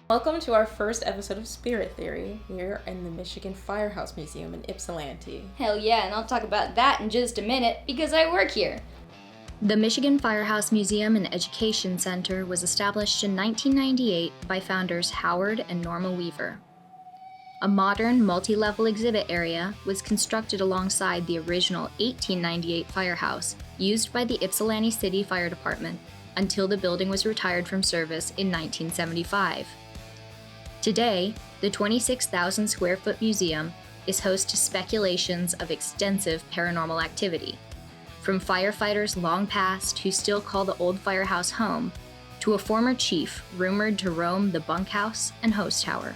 Welcome to our first episode of Spirit Theory. We're in the Michigan Firehouse Museum in Ypsilanti. Hell yeah, and I'll talk about that in just a minute because I work here. The Michigan Firehouse Museum and Education Center was established in 1998 by founders Howard and Norma Weaver. A modern, multi-level exhibit area was constructed alongside the original 1898 firehouse used by the Ypsilanti City Fire Department until the building was retired from service in 1975. Today, the 26,000 square foot museum is host to speculations of extensive paranormal activity, from firefighters long past who still call the old firehouse home, to a former chief rumored to roam the bunkhouse and host tower.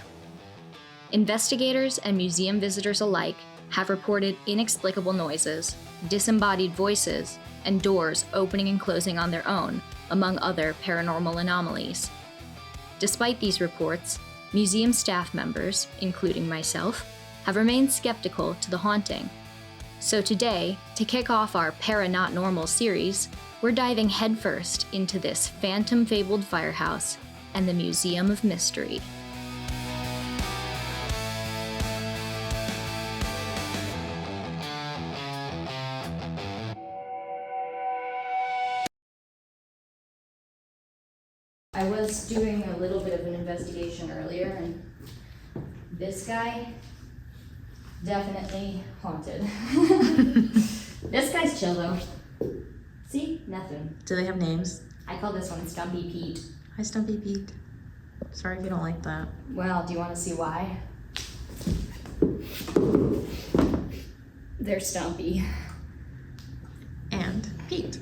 Investigators and museum visitors alike have reported inexplicable noises, disembodied voices, and doors opening and closing on their own, among other paranormal anomalies. Despite these reports, museum staff members, including myself, have remained skeptical to the haunting. So today, to kick off our Para-Not-Normal series, we're diving headfirst into this phantom fabled firehouse and the Museum of Mystery. I was doing a little bit of an investigation earlier, and this guy definitely haunted. This guy's chill though. See? Nothing. Do they have names? I call this one Stumpy Pete. Hi, Stumpy Pete. Sorry if you don't like that. Well, do you want to see why? They're Stumpy. And Pete.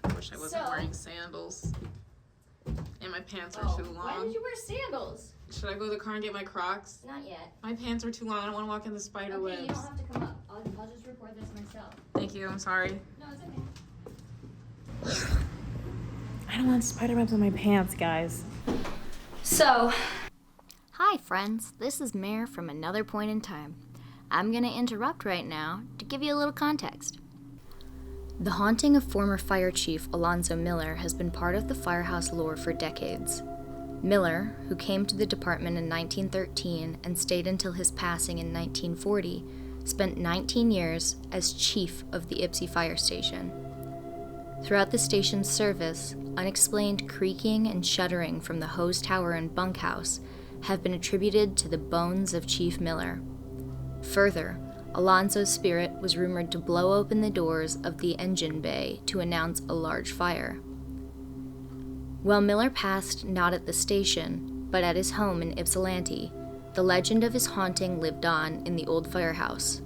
I wish I wasn't wearing sandals. And my pants are too long. Why did you wear sandals? Should I go to the car and get my Crocs? Not yet. My pants are too long. I don't want to walk in the spider webs. Okay, you don't have to come up. I'll just record this myself. Thank you. I'm sorry. No, it's okay. I don't want spider webs on my pants, guys. So, hi friends, this is Mer from Another Point in Time. I'm gonna interrupt right now to give you a little context. The haunting of former fire chief Alonzo Miller has been part of the firehouse lore for decades. Miller, who came to the department in 1913 and stayed until his passing in 1940, spent 19 years as chief of the Ypsi Fire Station. Throughout the station's service, unexplained creaking and shuddering from the hose tower and bunkhouse have been attributed to the bones of Chief Miller. Further, Alonzo's spirit was rumored to blow open the doors of the engine bay to announce a large fire. While Miller passed not at the station, but at his home in Ypsilanti, the legend of his haunting lived on in the old firehouse.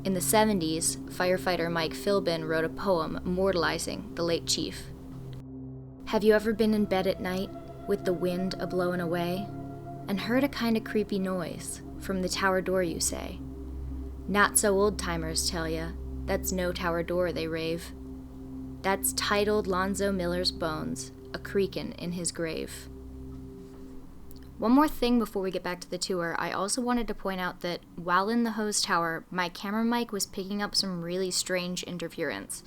In the 70s, firefighter Mike Philbin wrote a poem immortalizing the late chief. Have you ever been in bed at night, with the wind a-blowin' away, and heard a kind of creepy noise from the tower door, you say? Not so old-timers tell ya, that's no tower door, they rave. That's titled Lonzo Miller's bones, a-creakin' in his grave. One more thing before we get back to the tour, I also wanted to point out that while in the hose tower, my camera mic was picking up some really strange interference.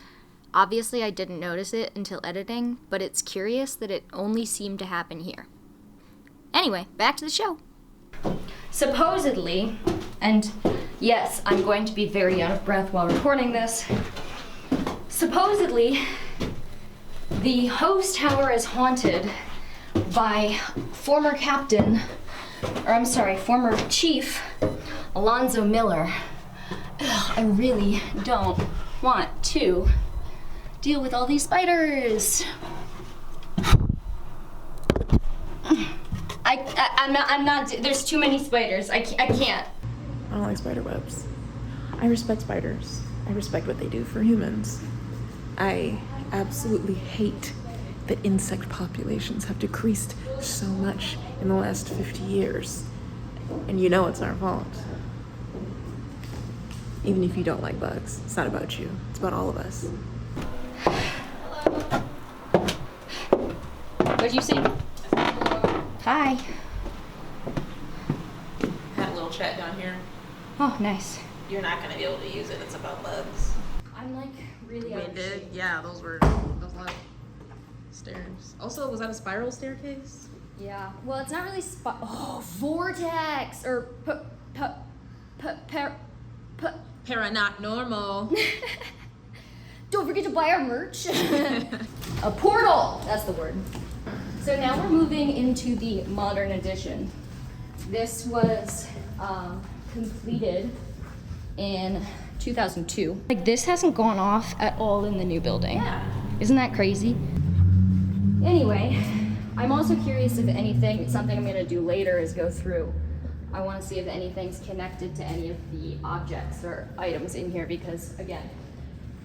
Obviously I didn't notice it until editing, but it's curious that it only seemed to happen here. Anyway, back to the show. Supposedly, and yes, I'm going to be very out of breath while recording this, supposedly, the hose tower is haunted by former Chief Alonzo Miller. Ugh, I really don't want to deal with all these spiders. I'm not, there's too many spiders. I can't. I don't like spider webs. I respect spiders. I respect what they do for humans. I absolutely hate that insect populations have decreased so much in the last 50 years. And you know it's our fault. Even if you don't like bugs, it's not about you. It's about all of us. What'd you say? Hi. Had a little chat down here. Oh, nice. You're not gonna be able to use it. It's about bugs. I'm like really out of shape. Yeah, those like stairs. Also, was that a spiral staircase? Yeah. Well, it's not really vortex or Paranormal. Don't forget to buy our merch. A portal. That's the word. So now we're moving into the modern edition. This was completed in 2002. Like this hasn't gone off at all in the new building. Yeah. Isn't that crazy? Anyway, I'm also curious if anything, something I'm gonna do later is go through. I wanna see if anything's connected to any of the objects or items in here because again,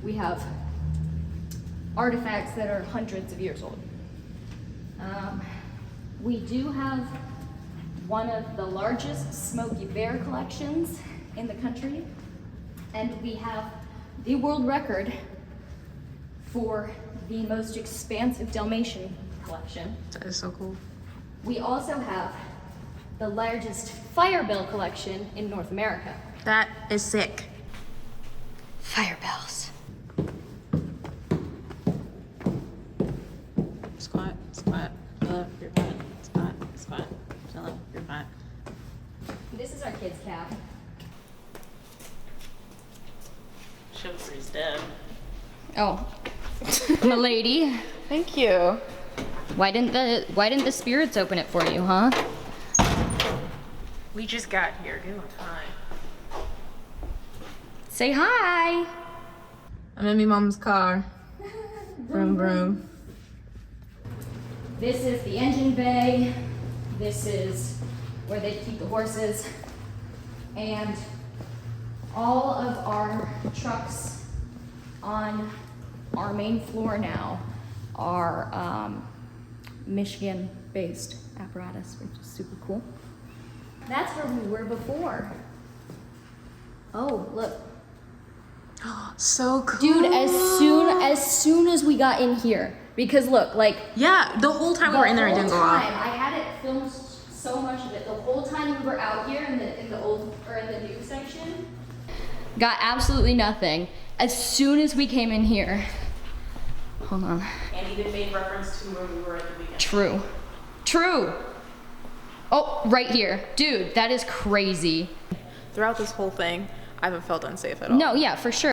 we have artifacts that are hundreds of years old. We do have one of the largest Smokey Bear collections in the country, and we have the world record for the most expansive Dalmatian collection. That is so cool. We also have the largest fire bell collection in North America. That is sick. Fire bells. Squat, squat, fill up your butt. Squat, squat, fill up your butt. This is our kids' cab. Chauffeur's dead. Oh, milady. Thank you. Why didn't the spirits open it for you, huh? We just got here. Give them time. Say hi. I'm in my mom's car. Vroom, vroom. This is the engine bay. This is where they keep the horses. And all of our trucks on our main floor now are Michigan-based apparatus, which is super cool. That's where we were before. Oh, look. So cool. Dude, as soon as we got in here, because look, like Yeah, the whole time we were in there, it didn't go off. I had it filmed so much of it. The whole time we were out here in the old or in the new section, got absolutely nothing. As soon as we came in here, hold on. And even made reference to where we were at the weekend. True. Oh, right here, dude. That is crazy. Throughout this whole thing, I haven't felt unsafe at all. No, yeah, for sure.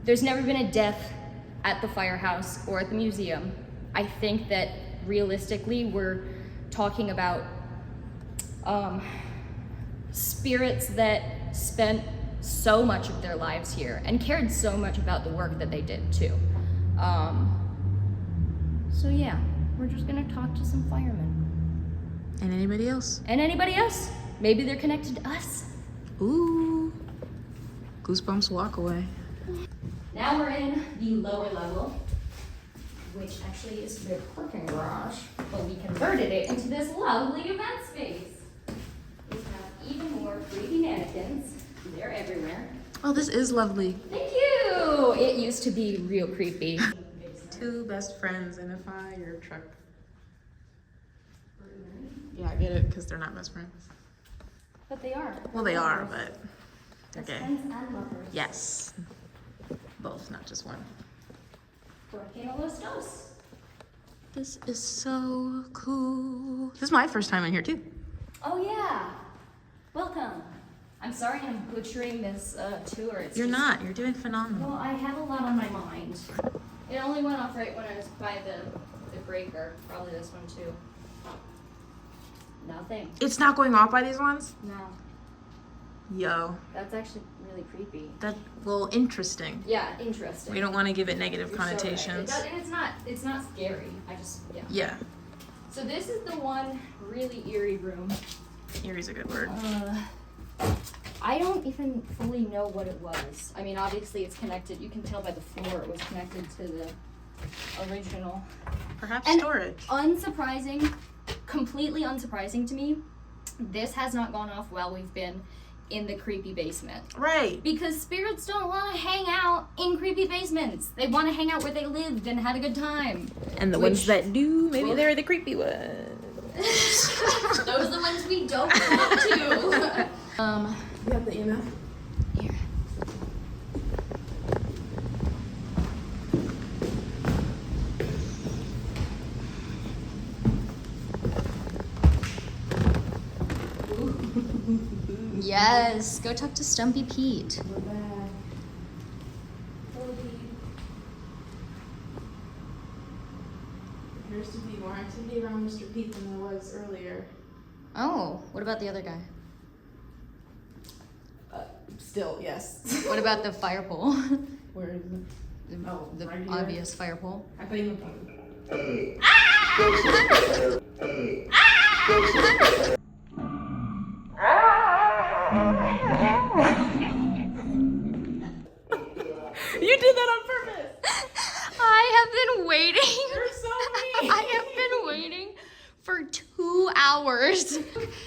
There's never been a death at the firehouse or at the museum. I think that realistically, we're talking about spirits that spent so much of their lives here and cared so much about the work that they did too. So yeah, we're just gonna talk to some firemen. And anybody else? And anybody else? Maybe they're connected to us. Ooh. Goosebumps walk away. Now we're in the lower level, which actually is the parking garage, but we converted it into this lovely event space. We have even more creepy mannequins. They're everywhere. Oh, this is lovely. Thank you! It used to be real creepy. Two best friends in a fire truck. Yeah, I get it, because they're not best friends. But they are. Well, they are, but they're Best gay. friends and lovers. Yes. Both, not just one. Porque no los dos. This is so cool. This is my first time in here, too. Oh yeah! Welcome. I'm sorry I'm butchering this tour. It's You're just- not. You're doing phenomenal. Well, I have a lot on my mind. It only went off right when I was by the breaker. Probably this one too. Nothing. It's not going off by these ones? No. Yo. That's actually really creepy. Well, interesting. Yeah, interesting. We don't want to give it negative You're so right. connotations. And it's not scary. I just, yeah. Yeah. So this is the one really eerie room. Eerie's a good word. I don't even fully know what it was. I mean, obviously it's connected. You can tell by the floor it was connected to the original. Perhaps And storage. unsurprising, completely unsurprising to me, this has not gone off while we've been in the creepy basement. Right. Because spirits don't want to hang out in creepy basements. They want to hang out where they lived and had a good time. And the Which- ones that do, maybe Well- they're the creepy ones. Those are the ones we don't want to. You have the email? Here. Yes, go talk to Stumpy Pete. We're back. There appears to be more activity around Mr. Pete than there was earlier. Oh, what about the other guy? Still, yes. What about the fire pole? Where is it? The right here. obvious fire pole. I thought you looked on You did that on purpose! I have been waiting. You're so mean! I have been waiting for 2 hours.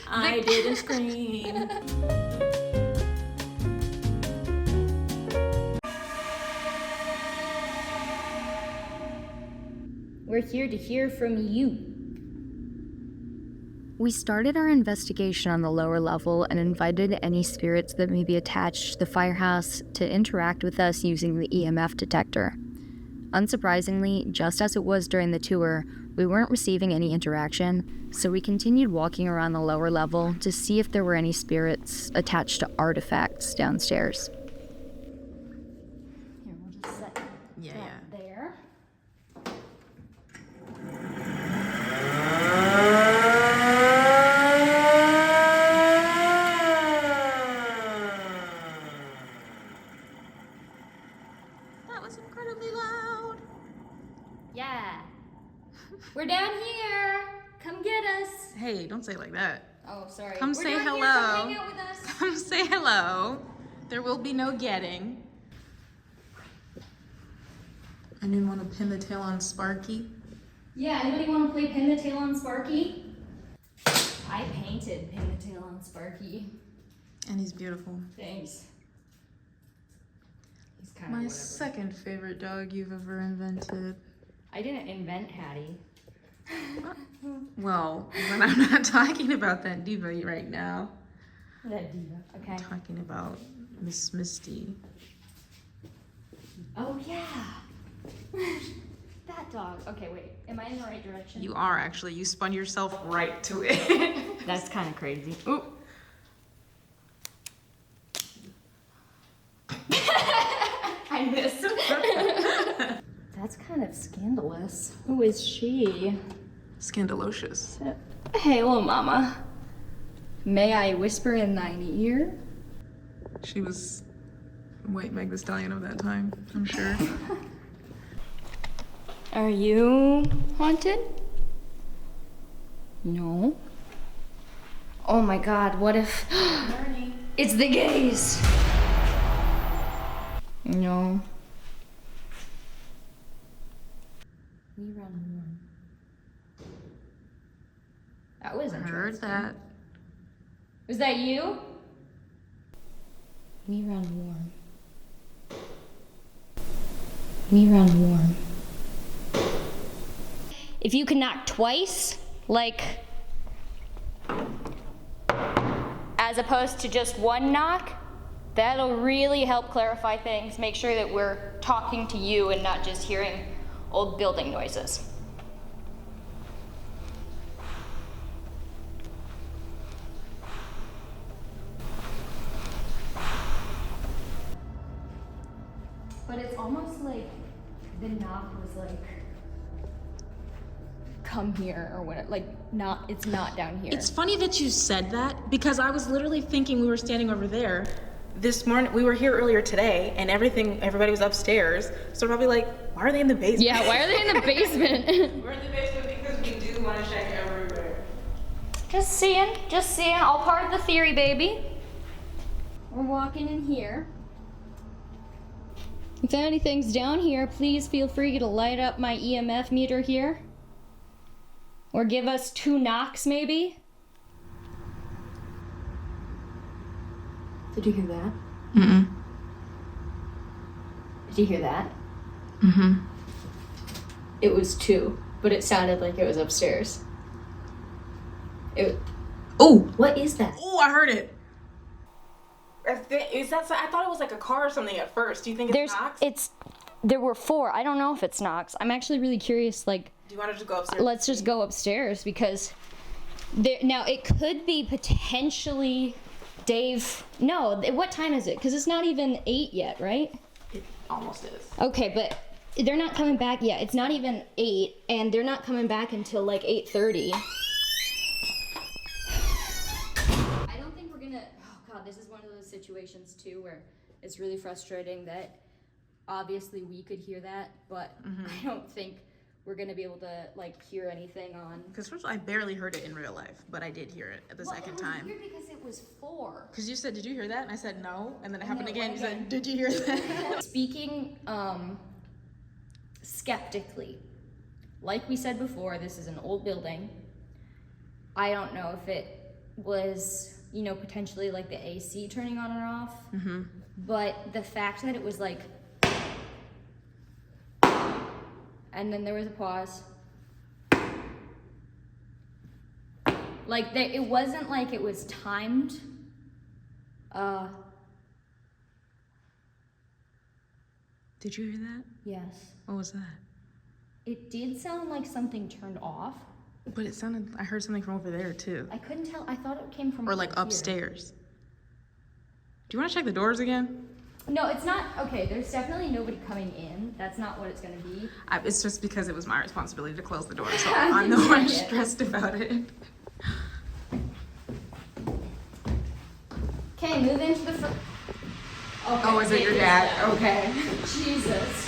I didn't scream. We're here to hear from you. We started our investigation on the lower level and invited any spirits that may be attached to the firehouse to interact with us using the EMF detector. Unsurprisingly, just as it was during the tour, we weren't receiving any interaction, so we continued walking around the lower level to see if there were any spirits attached to artifacts downstairs. Here, we'll just set that there. That was incredibly loud. Yeah. We're down here. Come get us. Hey, don't say it like that. Oh, sorry. Come We're say down here. hello. Come hang out with us. Come say hello. There will be no getting. Anyone want to pin the tail on Sparky? Yeah, anybody want to play Pin the Tail on Sparky? I painted Pin the Tail on Sparky. And he's beautiful. Thanks. He's kind of My whatever. second favorite dog you've ever invented. I didn't invent Hattie. Well, but I'm not talking about that diva right now. That diva. Okay. I'm talking about Miss Misty. Oh, yeah. That dog. Okay, wait. Am I in the right direction? You are actually. You spun yourself right to it. That's kind of crazy. Ooh. I missed. That's kind of scandalous. Who is she? Scandalocious. Hey, little mama. May I whisper in thine ear? She was White Meg the Stallion of that time, I'm sure. Are you haunted? No. Oh my god, what if... It's the gays! No. We run warm. That was interesting. Heard that. Was that you? We run warm. We run warm. If you can knock twice, like, as opposed to just one knock, that'll really help clarify things. Make sure that we're talking to you and not just hearing old building noises. But it's almost like the knock was like, come here, or what, like, not, it's not down here. It's funny that you said that because I was literally thinking we were standing over there. This morning, we were here earlier today and everybody was upstairs. So probably like, why are they in the basement? Yeah, why are they in the basement? We're in the basement because we do want to check everywhere. Just seeing, all part of the theory, baby. We're walking in here. If anything's down here, please feel free to light up my EMF meter here. Or give us 2 knocks, maybe. Did you hear that? Mm-mm. Did you hear that? Mm-hmm. It was 2, but it sounded like it was upstairs. Oh! What is that? Oh, I heard it. Is that? I thought it was like a car or something at first. Do you think it's Knox? There were 4. I don't know if it's Knox. I'm actually really curious, like... Do you want to just go upstairs? Let's just go upstairs, because... Now, it could be potentially Dave... No, what time is it? Because it's not even 8 yet, right? It almost is. Okay, but they're not coming back yet. It's not even 8, and they're not coming back until, like, 8:30. I don't think we're gonna... Oh, God, this is one of those situations, too, where it's really frustrating that obviously we could hear that, but I don't think we're gonna be able to, like, hear anything on... Because first of all, I barely heard it in real life, but I did hear it at the second time. Weird because it was 4. Because you said, did you hear that? And I said, no. And then it happened again. You said, did you hear that? Speaking skeptically, like we said before, this is an old building. I don't know if it was, you know, potentially like the AC turning on or off. But the fact that it was like... And then there was a pause. Like, it wasn't like it was timed. Did you hear that? Yes. What was that? It did sound like something turned off. But it sounded, I heard something from over there too. I couldn't tell. I thought it came from Or like over here. upstairs. Do you want to check the doors again? No, it's not. Okay, there's definitely nobody coming in. That's not what it's going to be. It's just because it was my responsibility to close the door, so I'm the one stressed about it. Okay, move into the front. Okay, Oh, is it your dad? Okay. Jesus.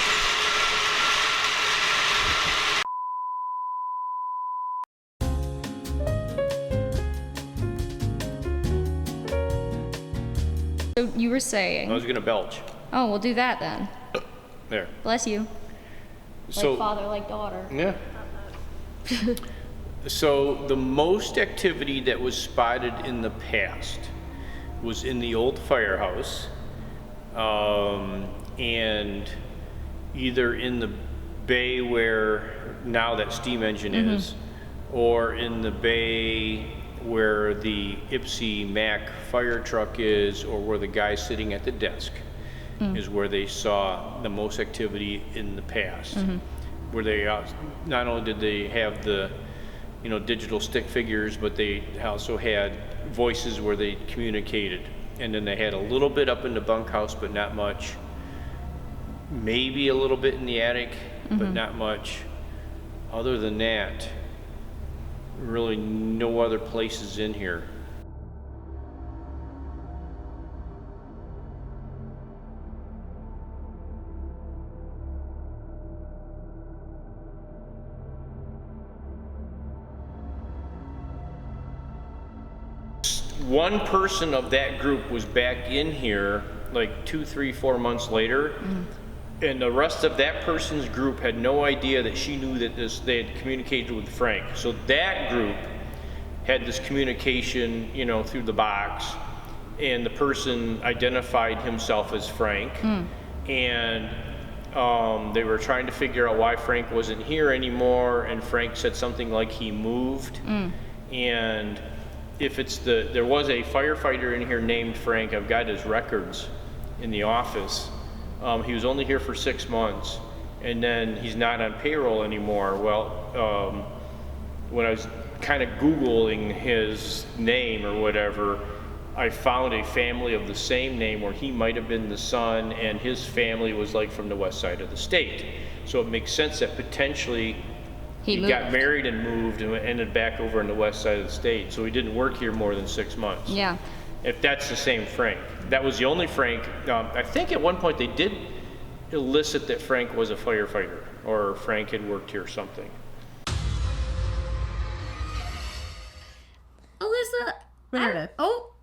So you were saying... I was gonna belch. Oh, we'll do that then. There. Bless you. So, Like father, like daughter. yeah. So the most activity that was spotted in the past was in the old firehouse, and either in the bay where now that steam engine is, or in the bay where the Ipsy Mac fire truck is, or where the guy sitting at the desk is where they saw the most activity in the past. Where they not only did they have the digital stick figures, but they also had voices where they communicated. And then they had a little bit up in the bunkhouse, but not much. Maybe a little bit in the attic, but not much. Other than that, really no other places in here. One person of that group was back in here like 2, 3, 4 months later, and the rest of that person's group had no idea that she knew that they had communicated with Frank. So that group had this communication, through the box, and the person identified himself as Frank, and they were trying to figure out why Frank wasn't here anymore, and Frank said something like he moved, and if it's there was a firefighter in here named Frank. I've got his records in the office. He was only here for 6 months, and then he's not on payroll anymore. Well, when I was kind of Googling his name or whatever, I found a family of the same name where he might have been the son, and his family was like from the west side of the state. So it makes sense that potentially he got married and moved and ended back over on the west side of the state. So he didn't work here more than 6 months. Yeah. If that's the same Frank. That was the only Frank. I think at one point they did elicit that Frank was a firefighter, or Frank had worked here or something. Alyssa. Meredith. Oh.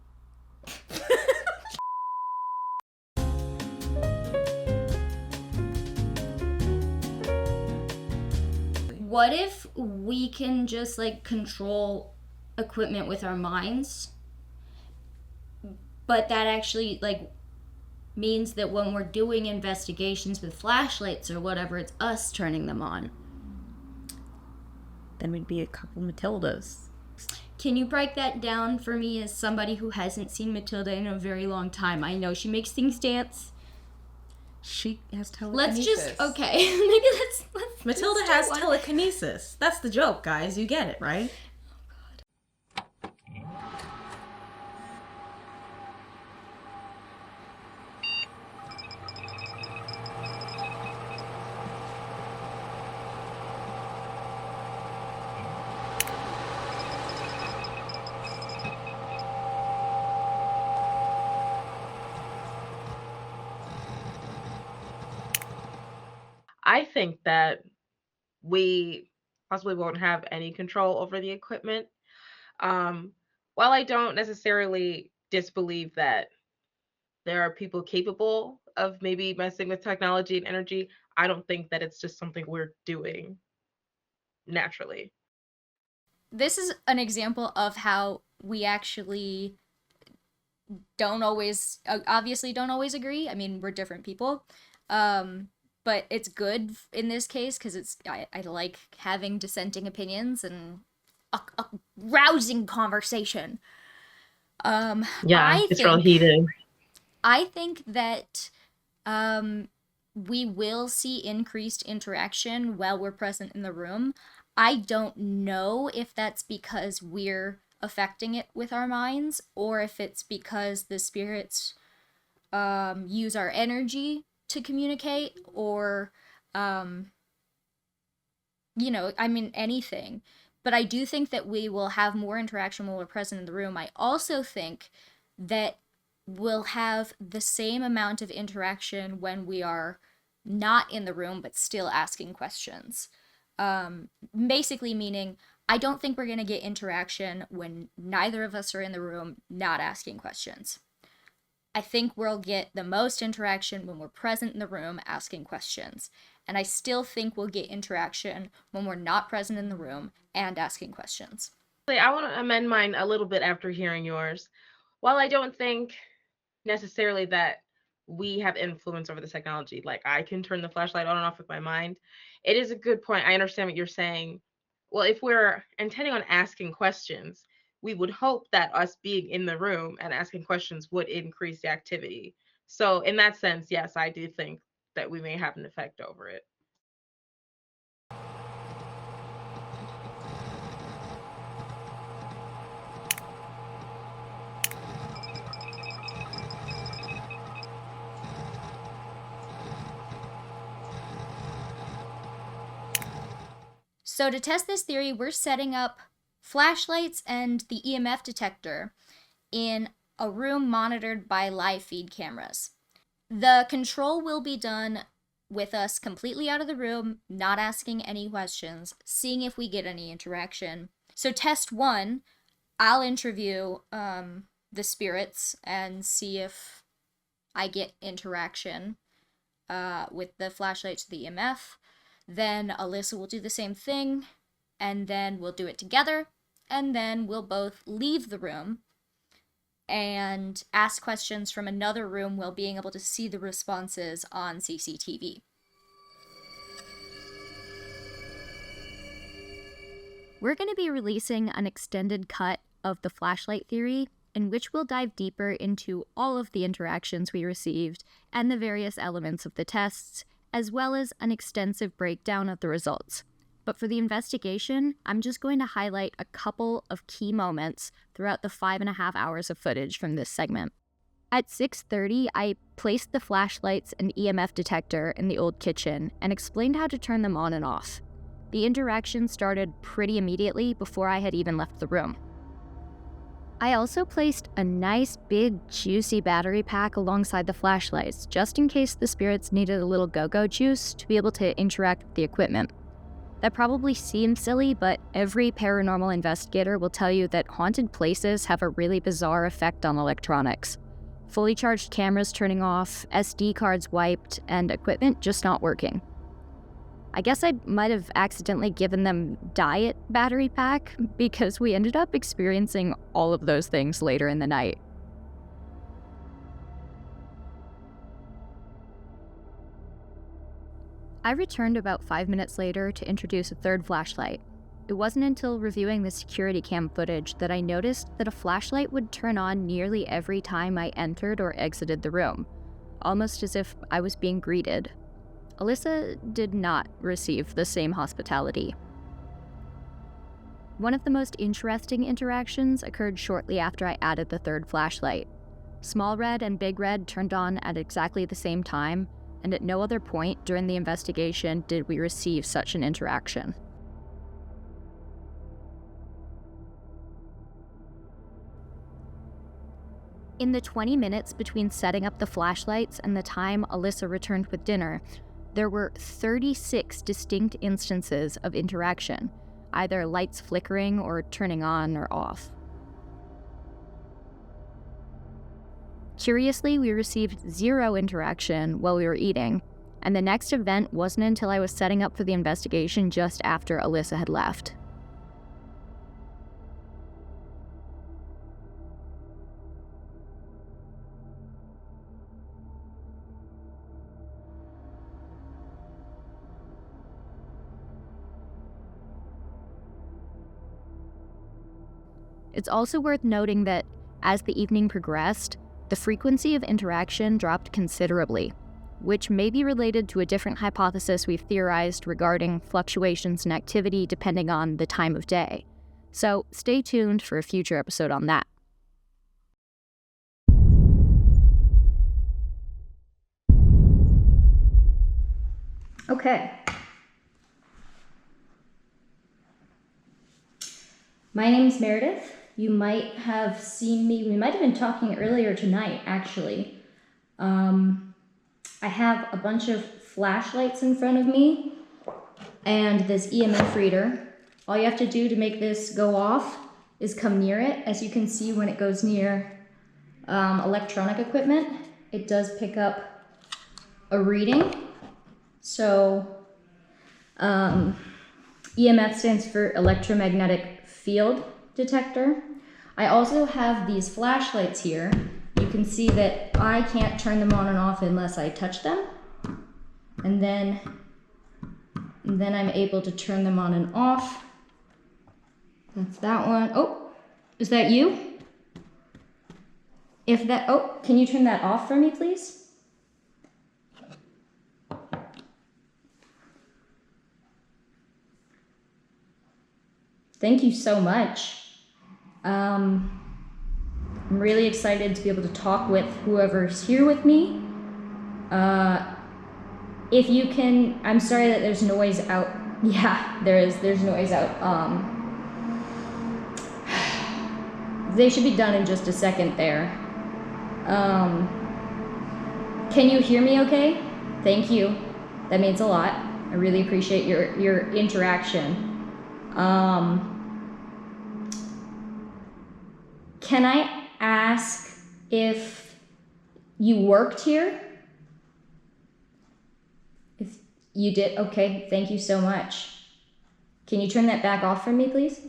What if we can just control equipment with our minds, but that actually means that when we're doing investigations with flashlights or whatever, it's us turning them on? Then we'd be a couple Matildas. Can you break that down for me as somebody who hasn't seen Matilda in a very long time? I know she makes things dance. She has telekinesis. Let's just, okay. Maybe let's Matilda has telekinesis. That's the joke, guys. You get it, right? I think that we possibly won't have any control over the equipment. While I don't necessarily disbelieve that there are people capable of maybe messing with technology and energy, I don't think that it's just something we're doing naturally. This is an example of how we actually obviously don't always agree. I mean, we're different people. But it's good in this case because I like having dissenting opinions and a rousing conversation. It's real heated. I think that we will see increased interaction while we're present in the room. I don't know if that's because we're affecting it with our minds or if it's because the spirits use our energy to communicate or anything. But I do think that we will have more interaction while we're present in the room. I also think that we'll have the same amount of interaction when we are not in the room but still asking questions. Basically meaning I don't think we're going to get interaction when neither of us are in the room not asking questions. I think we'll get the most interaction when we're present in the room asking questions. And I still think we'll get interaction when we're not present in the room and asking questions. I want to amend mine a little bit after hearing yours. While I don't think necessarily that we have influence over the technology, like I can turn the flashlight on and off with my mind, it is a good point. I understand what you're saying. Well, if we're intending on asking questions, we would hope that us being in the room and asking questions would increase the activity. So in that sense, yes, I do think that we may have an effect over it. So to test this theory, we're setting up flashlights and the EMF detector in a room monitored by live feed cameras. The control will be done with us completely out of the room, not asking any questions, seeing if we get any interaction. So test 1, I'll interview the spirits and see if I get interaction with the flashlight to the EMF. Then Alyssa will do the same thing, and then we'll do it together, and then we'll both leave the room and ask questions from another room while being able to see the responses on CCTV. We're going to be releasing an extended cut of the flashlight theory, in which we'll dive deeper into all of the interactions we received and the various elements of the tests, as well as an extensive breakdown of the results. But for the investigation, I'm just going to highlight a couple of key moments throughout the 5.5 hours of footage from this segment. At 6:30, I placed the flashlights and EMF detector in the old kitchen and explained how to turn them on and off. The interaction started pretty immediately before I had even left the room. I also placed a nice big juicy battery pack alongside the flashlights, just in case the spirits needed a little go-go juice to be able to interact with the equipment. That probably seems silly, but every paranormal investigator will tell you that haunted places have a really bizarre effect on electronics. Fully charged cameras turning off, SD cards wiped, and equipment just not working. I guess I might have accidentally given them diet battery pack because we ended up experiencing all of those things later in the night. I returned about 5 minutes later to introduce a third flashlight. It wasn't until reviewing the security cam footage that I noticed that a flashlight would turn on nearly every time I entered or exited the room, almost as if I was being greeted. Alyssa did not receive the same hospitality. One of the most interesting interactions occurred shortly after I added the third flashlight. Small red and big red turned on at exactly the same time, and at no other point during the investigation did we receive such an interaction. In the 20 minutes between setting up the flashlights and the time Alyssa returned with dinner, there were 36 distinct instances of interaction, either lights flickering or turning on or off. Curiously, we received 0 interaction while we were eating, and the next event wasn't until I was setting up for the investigation just after Alyssa had left. It's also worth noting that, as the evening progressed, the frequency of interaction dropped considerably, which may be related to a different hypothesis we've theorized regarding fluctuations in activity depending on the time of day. So stay tuned for a future episode on that. Okay. My name's Meredith. You might have seen me, we might have been talking earlier tonight, actually. I have a bunch of flashlights in front of me and this EMF reader. All you have to do to make this go off is come near it. As you can see, when it goes near electronic equipment, it does pick up a reading. So EMF stands for electromagnetic field detector. I also have these flashlights here. You can see that I can't turn them on and off unless I touch them. And then I'm able to turn them on and off. That's that one. Oh, is that you? Can you turn that off for me, please? Thank you so much. I'm really excited to be able to talk with whoever's here with me. If you can, I'm sorry that there's noise out. Yeah, there's noise out. They should be done in just a second there. Can you hear me okay? Thank you. That means a lot. I really appreciate your interaction. Can I ask if you worked here? If you did, okay, thank you so much. Can you turn that back off for me, please?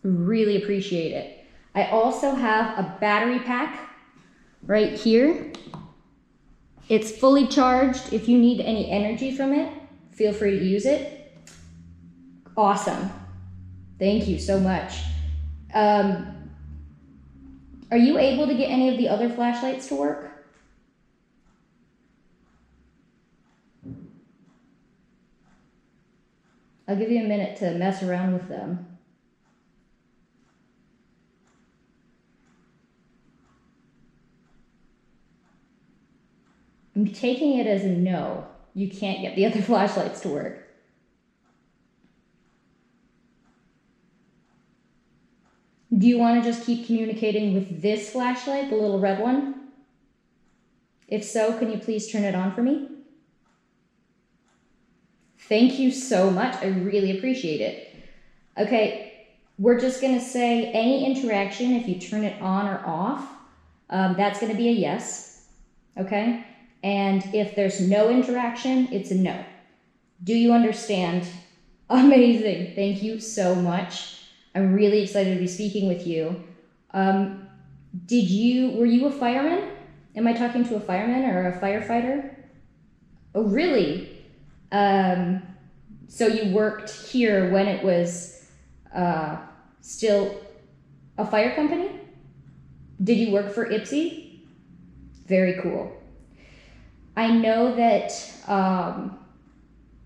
Really appreciate it. I also have a battery pack right here. It's fully charged. If you need any energy from it, feel free to use it. Awesome. Thank you so much. Are you able to get any of the other flashlights to work? I'll give you a minute to mess around with them. I'm taking it as a no. You can't get the other flashlights to work. Do you want to just keep communicating with this flashlight, the little red one? If so, can you please turn it on for me? Thank you so much. I really appreciate it. Okay, we're just going to say any interaction, if you turn it on or off, that's going to be a yes. Okay? And if there's no interaction, it's a no. Do you understand? Amazing. Thank you so much. I'm really excited to be speaking with you. Were you a fireman? Am I talking to a fireman or a firefighter? Oh, really? So you worked here when it was still a fire company? Did you work for Ipsy? Very cool. I know that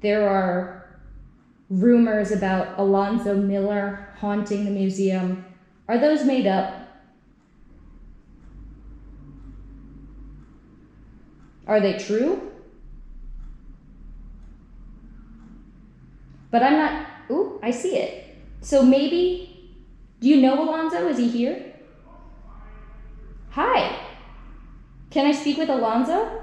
there are rumors about Alonzo Miller haunting the museum. Are those made up? Are they true? But I'm not. Ooh, I see it. So maybe. Do you know Alonzo? Is he here? Hi. Can I speak with Alonzo?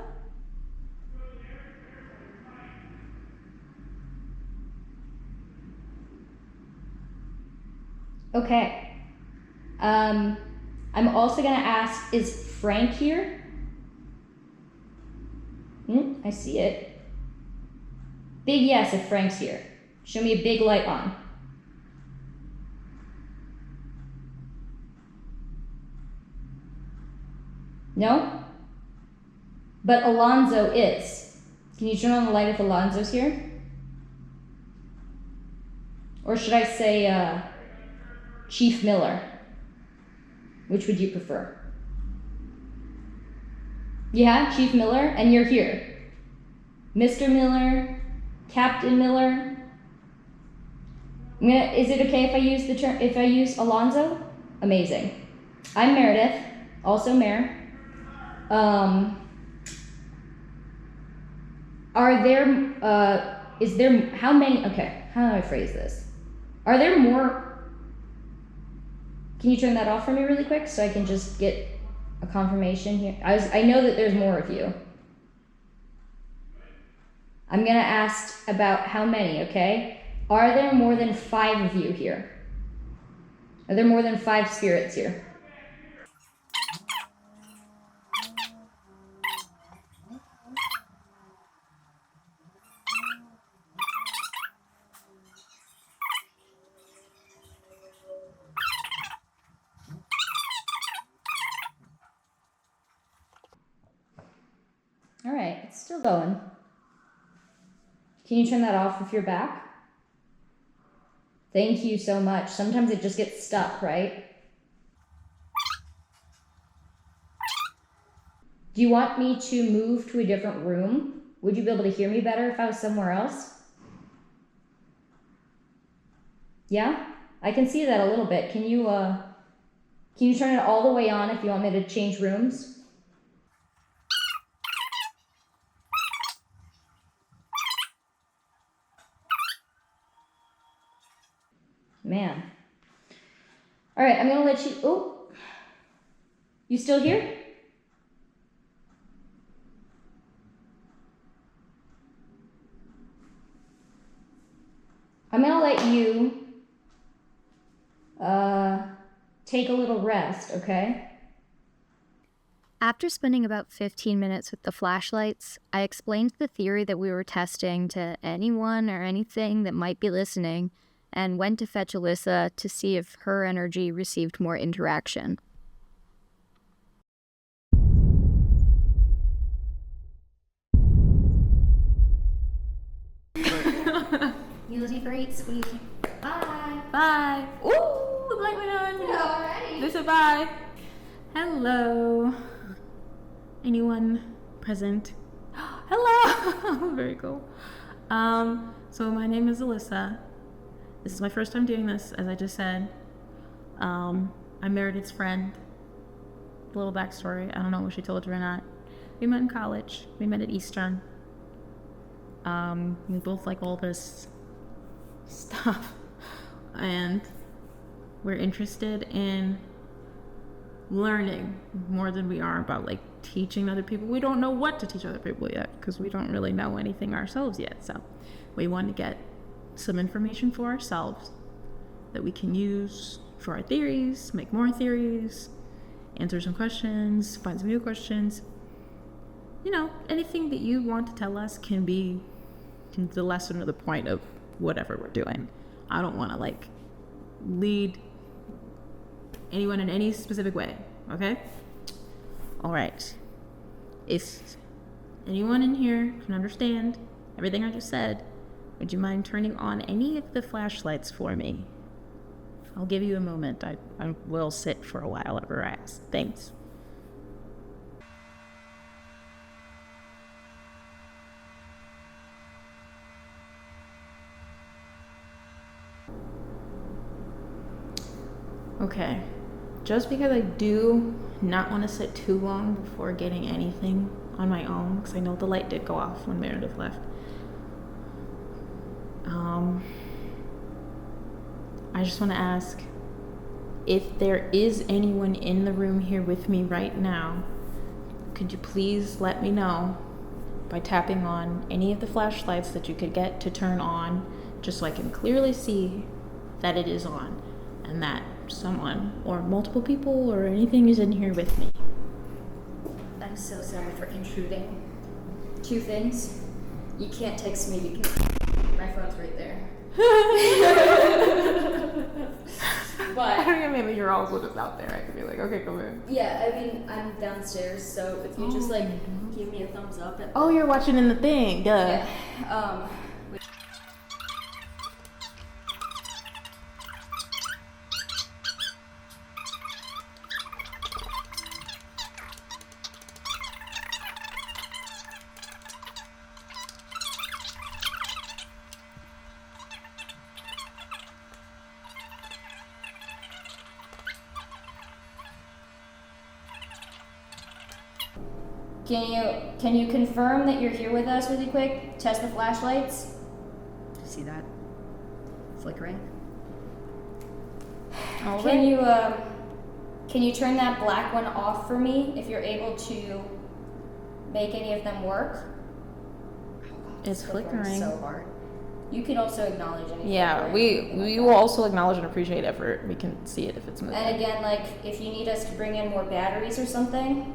Okay. I'm also gonna ask, is Frank here? I see it. Big yes if Frank's here. Show me a big light on. No? But Alonzo is. Can you turn on the light if Alonzo's here? Or should I say, Chief Miller? Which would you prefer? Yeah, Chief Miller, and you're here. Mr. Miller, Captain Miller. Is it okay if I use the term, if I use Alonzo? Amazing. I'm Meredith, also Mayor. Is there, how many, okay, how do I phrase this? Are there more, can you turn that off for me really quick so I can just get a confirmation here? I know that there's more of you. I'm gonna ask about how many, okay? Are there more than 5 of you here? Are there more than 5 spirits here? All right, it's still going. Can you turn that off if you're back? Thank you so much. Sometimes it just gets stuck, right? Do you want me to move to a different room? Would you be able to hear me better if I was somewhere else? Yeah? I can see that a little bit. Can you turn it all the way on if you want me to change rooms? Man. All right, I'm gonna let you, oh. You still here? I'm gonna let you take a little rest, okay? After spending about 15 minutes with the flashlights, I explained the theory that we were testing to anyone or anything that might be listening, and went to fetch Alyssa to see if her energy received more interaction. You look great, sweetie. Bye. Bye. Ooh, the light went on. Alrighty. Lisa, bye. Hello. Anyone present? Hello. Very cool. So my name is Alyssa. This is my first time doing this, as I just said. I'm Meredith's friend. A little backstory. I don't know if she told you or not. We met in college. We met at Eastern. We both like all this stuff, and we're interested in learning more than we are about like teaching other people. We don't know what to teach other people yet because we don't really know anything ourselves yet. So we want to get some information for ourselves that we can use for our theories, make more theories, answer some questions, find some new questions. You know, anything that you want to tell us can be the lesson or the point of whatever we're doing. I don't want to like lead anyone in any specific way, okay? All right. If anyone in here can understand everything I just said, would you mind turning on any of the flashlights for me? I'll give you a moment. I will sit for a while at ask. Thanks. Okay. Just because I do not want to sit too long before getting anything on my own, because I know the light did go off when Meredith left. I just want to ask if there is anyone in the room here with me right now, could you please let me know by tapping on any of the flashlights that you could get to turn on, just so I can clearly see that it is on and that someone or multiple people or anything is in here with me. I'm so sorry for intruding. 2 things. You can't text me because my phone's right there. But I don't even maybe you're also just out there. I could be like, okay, come in. yeah, I mean, I'm downstairs, so if you just like give me a thumbs up. Oh, you're watching in the thing. Duh. Yeah. Can you confirm that you're here with us really quick? Test the flashlights. See that? Flickering? All Can right. can you turn that black one off for me if you're able to make any of them work? It's flickering. So hard. You can also acknowledge any. Yeah, flickering. we will also acknowledge and appreciate effort. We can see it if it's moving. And again, like if you need us to bring in more batteries or something.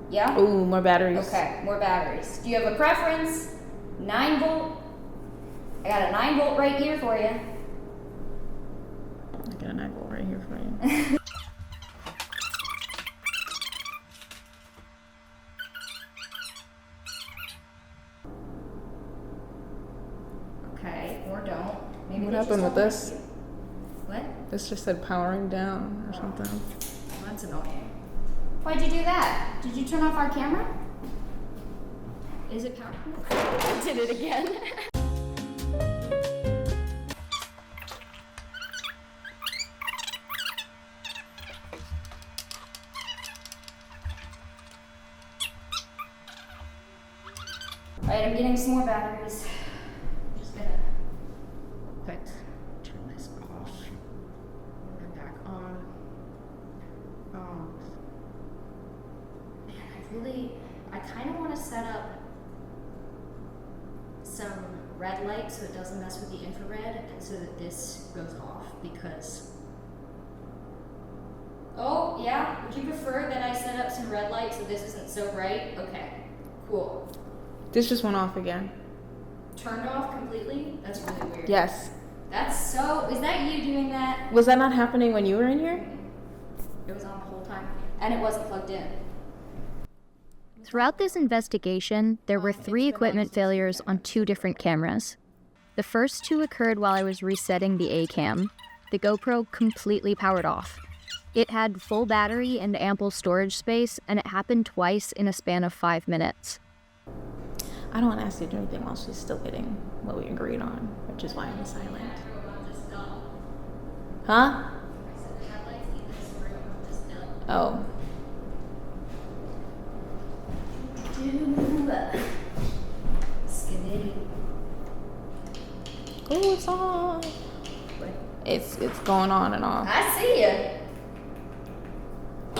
Yeah? Ooh, more batteries. Okay, more batteries. Do you have a preference? 9 volt? I got a 9 volt right here for you. I got a 9 volt right here for you. Okay, or don't. Maybe What they just happened with don't this? like you. What? This just said powering down or something. Well, that's annoying. Why'd you do that? Did you turn off our camera? Is it powerful? I did it again. Alright, I'm getting some more batteries. Just gonna Let's turn this off. And back on. Man, I kind of want to set up some red light so it doesn't mess with the infrared and so that this goes off because... Oh, yeah? Would you prefer that I set up some red light so this isn't so bright? Okay, cool. This just went off again. Turned off completely? That's really weird. Yes. That's so... Is that you doing that? Was that not happening when you were in here? It was on the whole time. And it wasn't plugged in. Throughout this investigation, there were 3 equipment failures on 2 different cameras. The first 2 occurred while I was resetting the A-cam. The GoPro completely powered off. It had full battery and ample storage space, and it happened twice in a span of 5 minutes. I don't want to ask you to do anything while she's still getting what we agreed on, which is why I'm silent. Huh? Oh. Oh, it's on. It's going on and off. I see ya.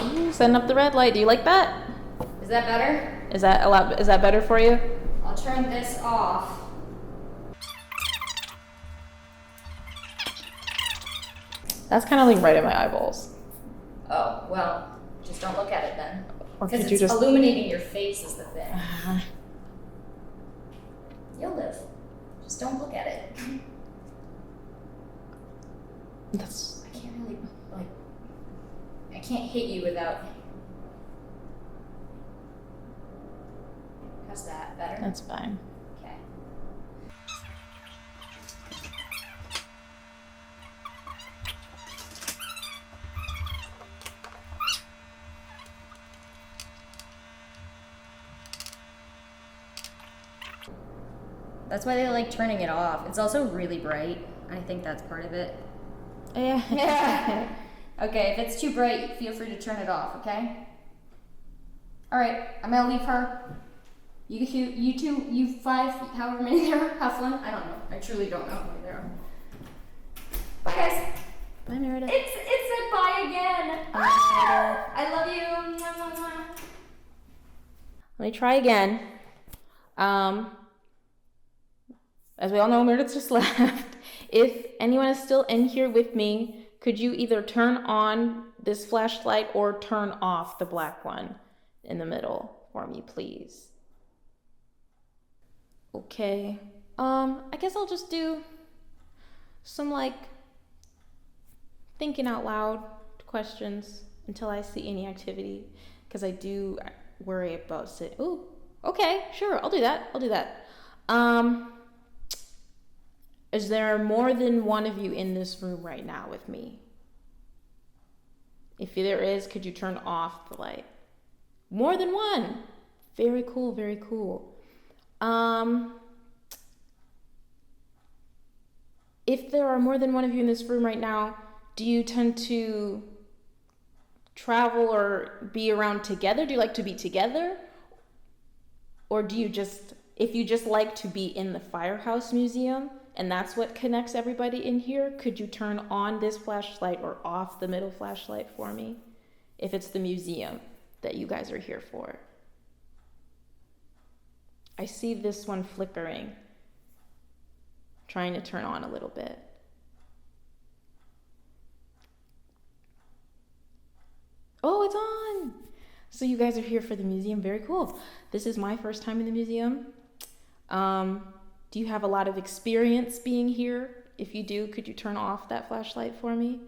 Ooh, setting up the red light. Do you like that? Is that better? Is that better for you? I'll turn this off. That's kind of like right in my eyeballs. Oh, well, just don't look at it then. Or Because could you it's just? illuminating your face is the thing. You'll live. Just don't look at it. That's. I can't really, like, I can't hit you without. How's that? there? That's fine. Okay. That's why they like turning it off. It's also really bright. I think that's part of it. Yeah. Okay, if it's too bright, feel free to turn it off, okay? Alright, I'm gonna leave her. You two, you five, however many there are, have fun. I don't know. I truly don't know how many there are. Bye, guys. Bye, Meredith. It said bye again. Ah, I love you. Mwah, mwah, mwah. Let me try again. As we all know, Meredith just left. If anyone is still in here with me, could you either turn on this flashlight or turn off the black one in the middle for me, please? Okay. I guess I'll just do some thinking out loud questions until I see any activity, because I do worry about sitting. Ooh, okay, sure, I'll do that. Is there more than one of you in this room right now with me? If there is, could you turn off the light? More than one. Very cool, very cool. If there are more than one of you in this room right now, do you tend to travel or be around together? Do you like to be together? Or do you if you just like to be in the Firehouse Museum and that's what connects everybody in here, could you turn on this flashlight or off the middle flashlight for me? If it's the museum that you guys are here for. I see this one flickering, trying to turn on a little bit. Oh, it's on! So you guys are here for the museum, very cool. This is my first time in the museum. Do you have a lot of experience being here? If you do, could you turn off that flashlight for me?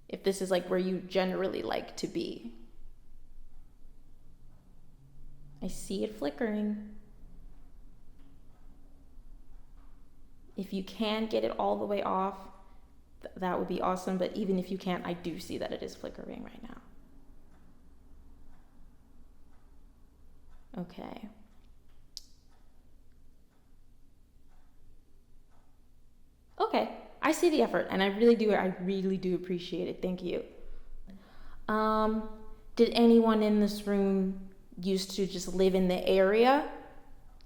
If this is where you generally like to be. I see it flickering. If you can get it all the way off, that would be awesome. But even if you can't, I do see that it is flickering right now. Okay. Okay, I see the effort, and I really do appreciate it. Thank you. Did anyone in this room used to just live in the area?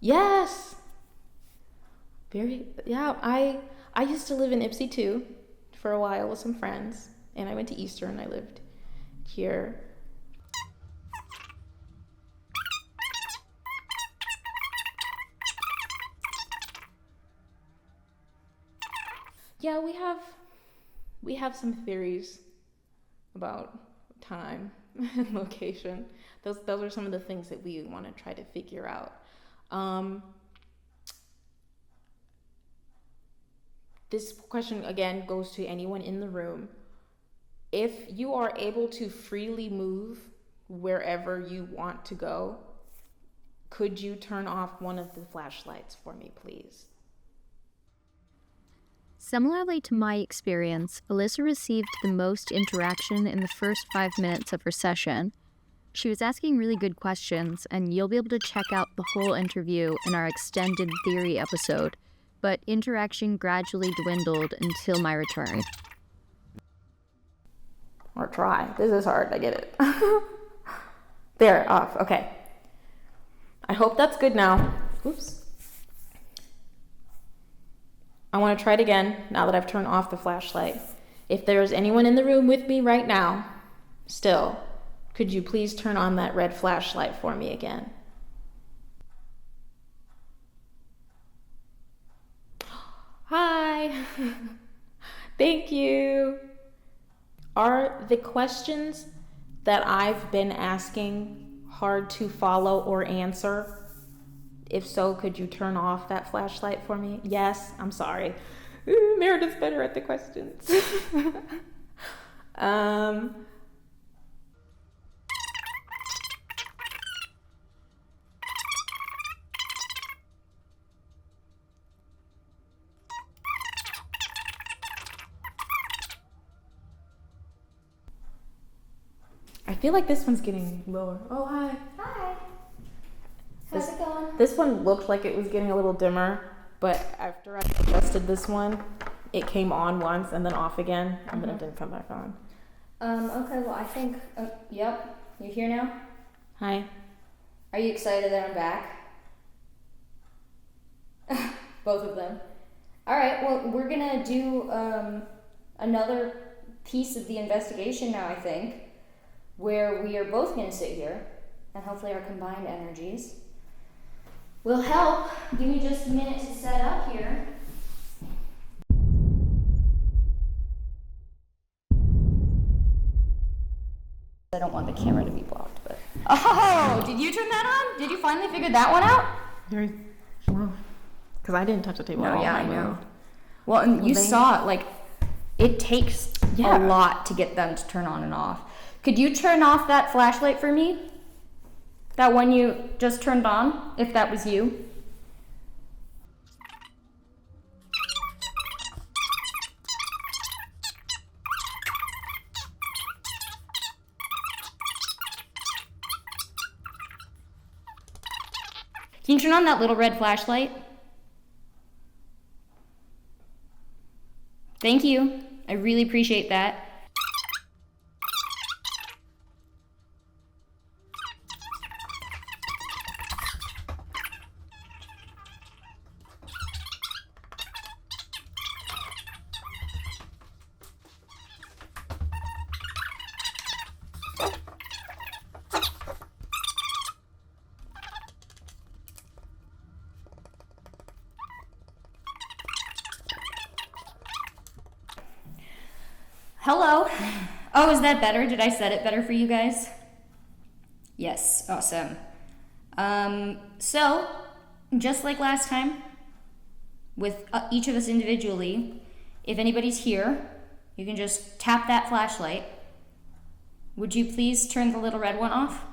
Yes. I used to live in Ipsy too for a while with some friends, and I went to Easter and I lived here. Yeah, we have some theories about time and location. Those are some of the things that we want to try to figure out. This question again goes to anyone in the room. If you are able to freely move wherever you want to go, could you turn off one of the flashlights for me, please? Similarly to my experience, Alyssa received the most interaction in the first 5 minutes of her session. She was asking really good questions, and you'll be able to check out the whole interview in our extended theory episode, but interaction gradually dwindled until my return. Or try. This is hard, I get it. There, off, okay. I hope that's good now. Oops. I want to try it again now that I've turned off the flashlight. If there's anyone in the room with me right now, still, could you please turn on that red flashlight for me again? Hi. Thank you. Are the questions that I've been asking hard to follow or answer? If so, could you turn off that flashlight for me? Yes, I'm sorry. Meredith's better at the questions. I feel like this one's getting lower. Oh, hi. Hi. How's it going? This one looked like it was getting a little dimmer, but after I adjusted this one, it came on once and then off again, and then it didn't come back on. Okay, well, I think, yep, you're here now? Hi. Are you excited that I'm back? Both of them. All right, well, we're gonna do another piece of the investigation now, I think, where we are both gonna sit here, and hopefully our combined energies will help. Give me just a minute to set up here. I don't want the camera to be blocked, but... Oh, did you turn that on? Did you finally figure that one out? Because I didn't touch the table at all. Yeah, I know. Well, and you saw it, like, it takes a lot to get them to turn on and off. Could you turn off that flashlight for me? That one you just turned on, if that was you? Can you turn on that little red flashlight? Thank you. I really appreciate that. Hello. Oh, is that better? Did I set it better for you guys? Yes, awesome. So, just like last time, with each of us individually, if anybody's here, you can just tap that flashlight. Would you please turn the little red one off?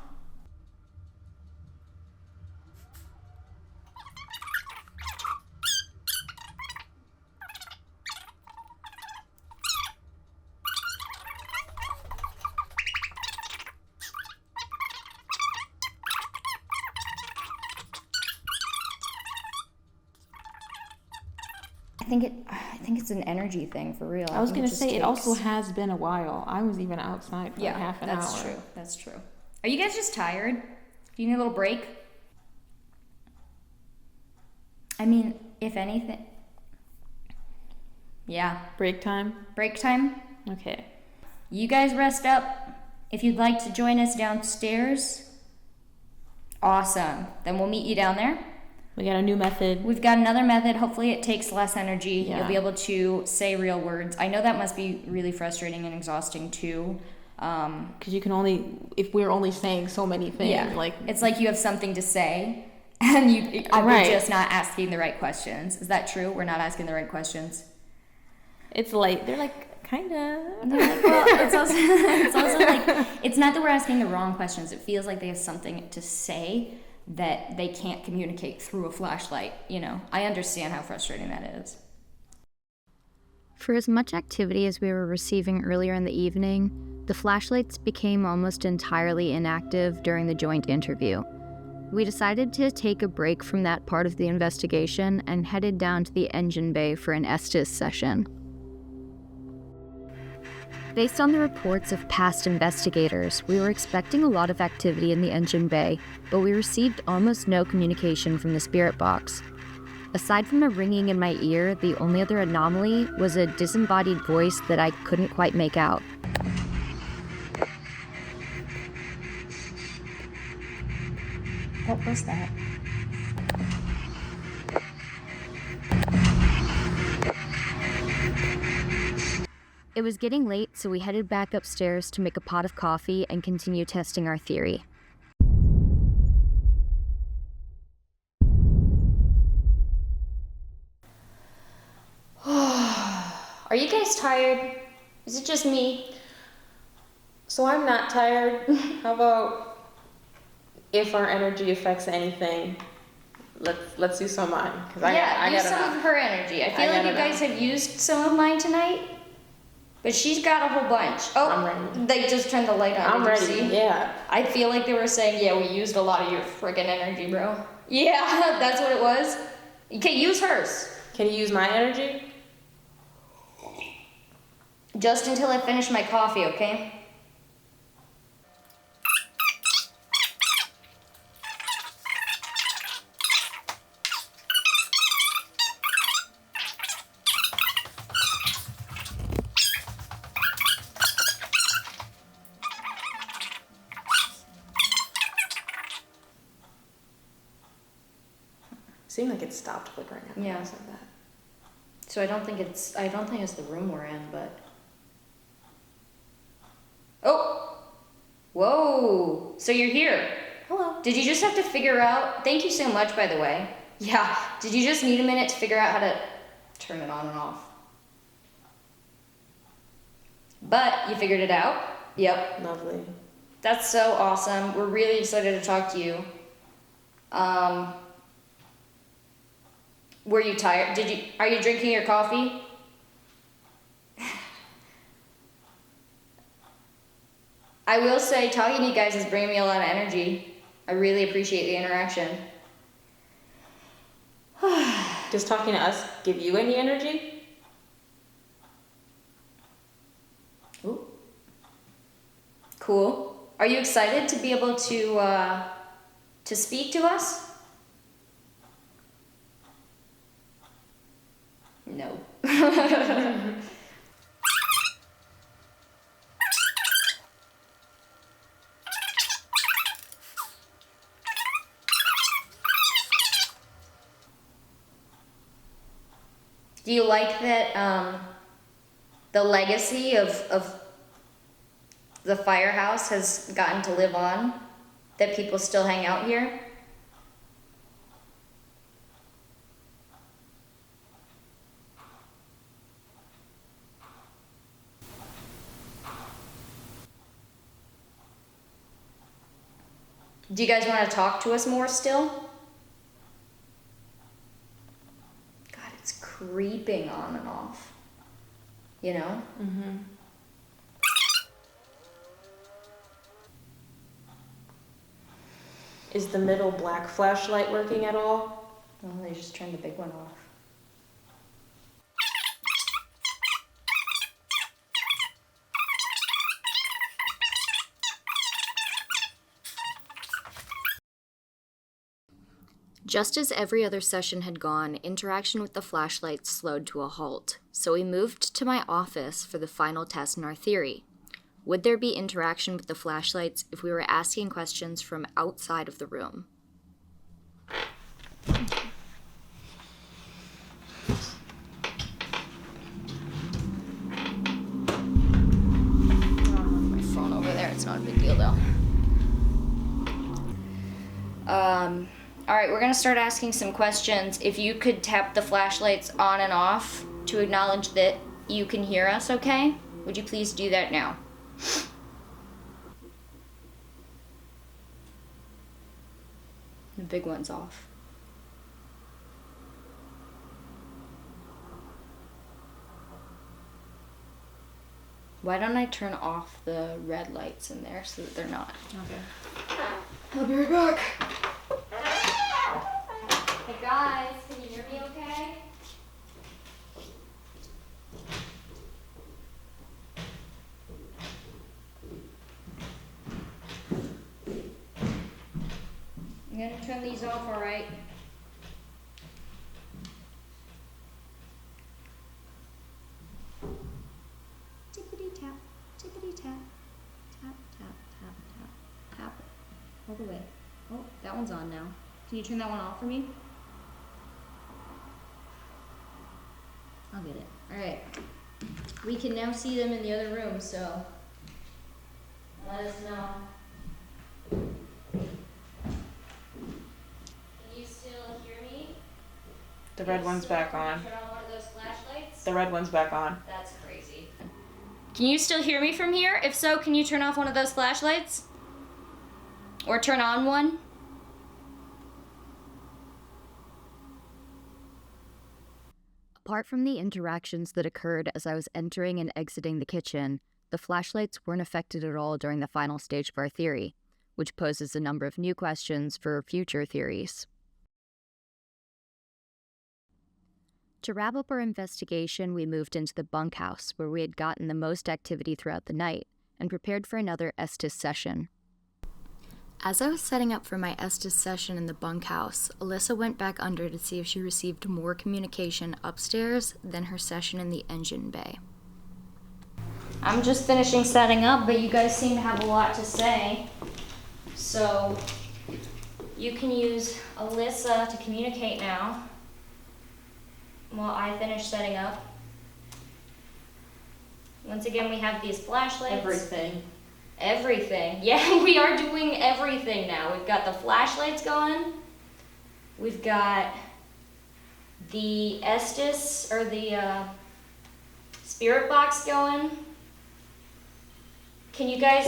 I think it's an energy thing for real. I was going to say, it also has been a while. I was even outside for like half an hour. Yeah, that's true. That's true. Are you guys just tired? Do you need a little break? I mean, if anything... Yeah. Break time? Break time? Okay. You guys rest up. If you'd like to join us downstairs, awesome. Then we'll meet you down there. We got a new method. We've got another method. Hopefully it takes less energy. Yeah. You'll be able to say real words. I know that must be really frustrating and exhausting too. Because you can only, if we're only saying so many things, like... It's like you have something to say, and we're just not asking the right questions. Is that true? We're not asking the right questions? It's like, they're like, kind of... Well, it's also like, it's not that we're asking the wrong questions. It feels like they have something to say that they can't communicate through a flashlight, you know. I understand how frustrating that is. For as much activity as we were receiving earlier in the evening, the flashlights became almost entirely inactive during the joint interview. We decided to take a break from that part of the investigation and headed down to the engine bay for an Estes session. Based on the reports of past investigators, we were expecting a lot of activity in the engine bay, but we received almost no communication from the spirit box. Aside from a ringing in my ear, the only other anomaly was a disembodied voice that I couldn't quite make out. What was that? It was getting late, so we headed back upstairs to make a pot of coffee and continue testing our theory. Are you guys tired? Is it just me? So I'm not tired. How about if our energy affects anything, let's do some of mine. Use some of her energy. I feel like you guys have used some of mine tonight. But she's got a whole bunch. Oh, I'm ready. they just turned the light on. I'm Did ready. you see? Yeah. I feel like they were saying, yeah, we used a lot of your friggin' energy, bro. Yeah, that's what it was. Okay, use hers. Can you use my energy? Just until I finish my coffee, okay? Seemed like it stopped flickering after Yeah. I said that. So I don't think it's the room we're in, but. Oh! Whoa! So you're here. Hello. Did you just have to figure out? Thank you so much, by the way. Yeah. Did you just need a minute to figure out how to turn it on and off? But you figured it out. Yep. Lovely. That's so awesome. We're really excited to talk to you. Were you tired? Are you drinking your coffee? I will say, talking to you guys is bringing me a lot of energy. I really appreciate the interaction. Does talking to us give you any energy? Ooh. Cool. Are you excited to be able to speak to us? No. Do you like that the legacy of the firehouse has gotten to live on? That people still hang out here? Do you guys want to talk to us more still? God, it's creeping on and off. You know? Mm-hmm. Is the middle black flashlight working at all? Well, they just turned the big one off. Just as every other session had gone, interaction with the flashlights slowed to a halt, so we moved to my office for the final test in our theory. Would there be interaction with the flashlights if we were asking questions from outside of the room? My phone over there, it's not a big deal though. Alright, we're gonna start asking some questions. If you could tap the flashlights on and off to acknowledge that you can hear us, okay? Would you please do that now? The big one's off. Why don't I turn off the red lights in there so that they're not? Okay. I'll be right back. Hey guys, can you hear me okay? I'm gonna turn these off, alright? Tippity tap, tippity tap, tap, tap, tap, tap, tap. All the way. Oh, that one's on now. Can you turn that one off for me? I'll get it. Alright. We can now see them in the other room, so let us know. Can you still hear me? The red one's back on. Turn on one of those flashlights? The red one's back on. That's crazy. Can you still hear me from here? If so, can you turn off one of those flashlights? Or turn on one? Apart from the interactions that occurred as I was entering and exiting the kitchen, the flashlights weren't affected at all during the final stage of our theory, which poses a number of new questions for future theories. To wrap up our investigation, we moved into the bunkhouse, where we had gotten the most activity throughout the night, and prepared for another Estes session. As I was setting up for my Estes session in the bunkhouse, Alyssa went back under to see if she received more communication upstairs than her session in the engine bay. I'm just finishing setting up, but you guys seem to have a lot to say. So you can use Alyssa to communicate now while I finish setting up. Once again, we have these flashlights. Everything. Yeah, we are doing everything now. We've got the flashlights going. We've got the Estes, or the spirit box going. Can you guys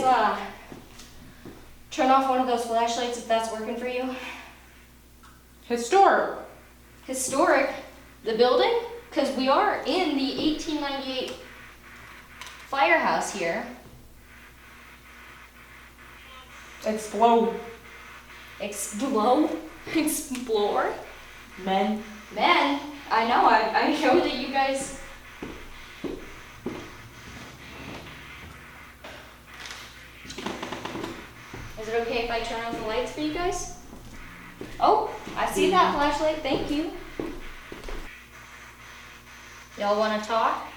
turn off one of those flashlights if that's working for you? Historic. Historic? The building? Because we are in the 1898 firehouse here. Explode. Explore? Men. Men? I know, I know that you guys... Is it okay if I turn off the lights for you guys? Oh, I see that flashlight, thank you. Y'all want to talk?